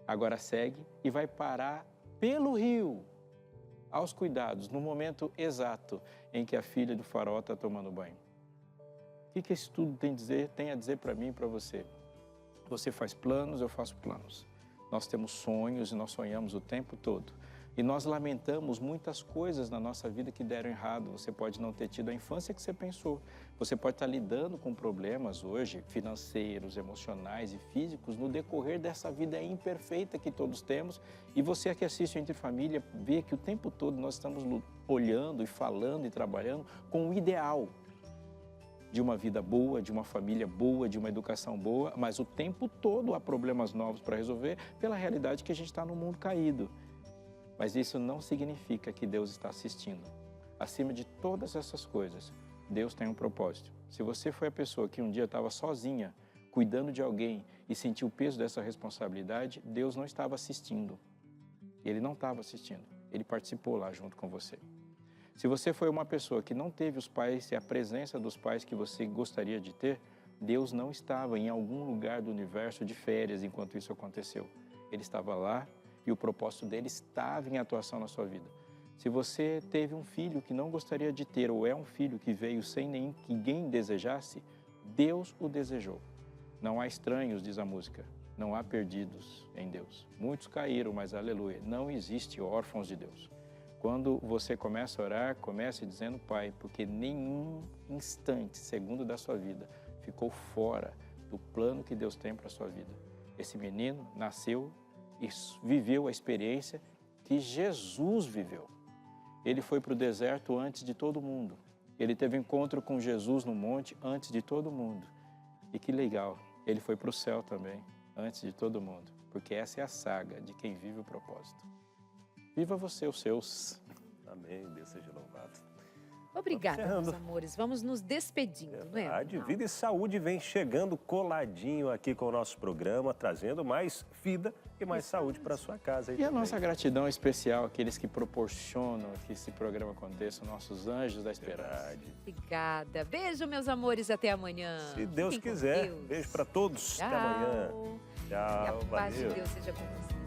Agora segue e vai parar pelo rio, aos cuidados, no momento exato em que a filha do faraó está tomando banho. O que esse estudo tem a dizer para mim e para você? Você faz planos, eu faço planos. Nós temos sonhos e nós sonhamos o tempo todo. E nós lamentamos muitas coisas na nossa vida que deram errado. Você pode não ter tido a infância que você pensou. Você pode estar lidando com problemas hoje, financeiros, emocionais e físicos, no decorrer dessa vida imperfeita que todos temos. E você que assiste o Entre Família, vê que o tempo todo nós estamos olhando e falando e trabalhando com o ideal de uma vida boa, de uma família boa, de uma educação boa, mas o tempo todo há problemas novos para resolver pela realidade que a gente está no mundo caído. Mas isso não significa que Deus está assistindo. Acima de todas essas coisas, Deus tem um propósito. Se você foi a pessoa que um dia estava sozinha, cuidando de alguém e sentiu o peso dessa responsabilidade, Deus não estava assistindo. Ele não estava assistindo. Ele participou lá junto com você. Se você foi uma pessoa que não teve os pais e a presença dos pais que você gostaria de ter, Deus não estava em algum lugar do universo de férias enquanto isso aconteceu. Ele estava lá e o propósito dele estava em atuação na sua vida. Se você teve um filho que não gostaria de ter ou é um filho que veio sem nem que ninguém desejasse, Deus o desejou. Não há estranhos, diz a música, não há perdidos em Deus. Muitos caíram, mas aleluia, não existe órfãos de Deus. Quando você começa a orar, comece dizendo Pai, porque nenhum instante, segundo da sua vida, ficou fora do plano que Deus tem para a sua vida. Esse menino nasceu e viveu a experiência que Jesus viveu. Ele foi para o deserto antes de todo mundo. Ele teve encontro com Jesus no monte antes de todo mundo. E que legal, ele foi para o céu também, antes de todo mundo. Porque essa é a saga de quem vive o propósito. Viva você os seus. Amém, Deus seja louvado. Obrigada, meus amores. Vamos nos despedindo, não é? Verdade, Vida e Saúde vem chegando coladinho aqui com o nosso programa, trazendo mais vida e mais saúde para a sua casa. E a nossa gratidão especial àqueles que proporcionam que esse programa aconteça, nossos anjos da esperança. Verdade. Obrigada. Beijo, meus amores. Até amanhã. Se Deus Fiquem com quiser. Deus. Beijo para todos. Tchau. Até amanhã. E a Tchau, paz de valeu. Deus seja com você.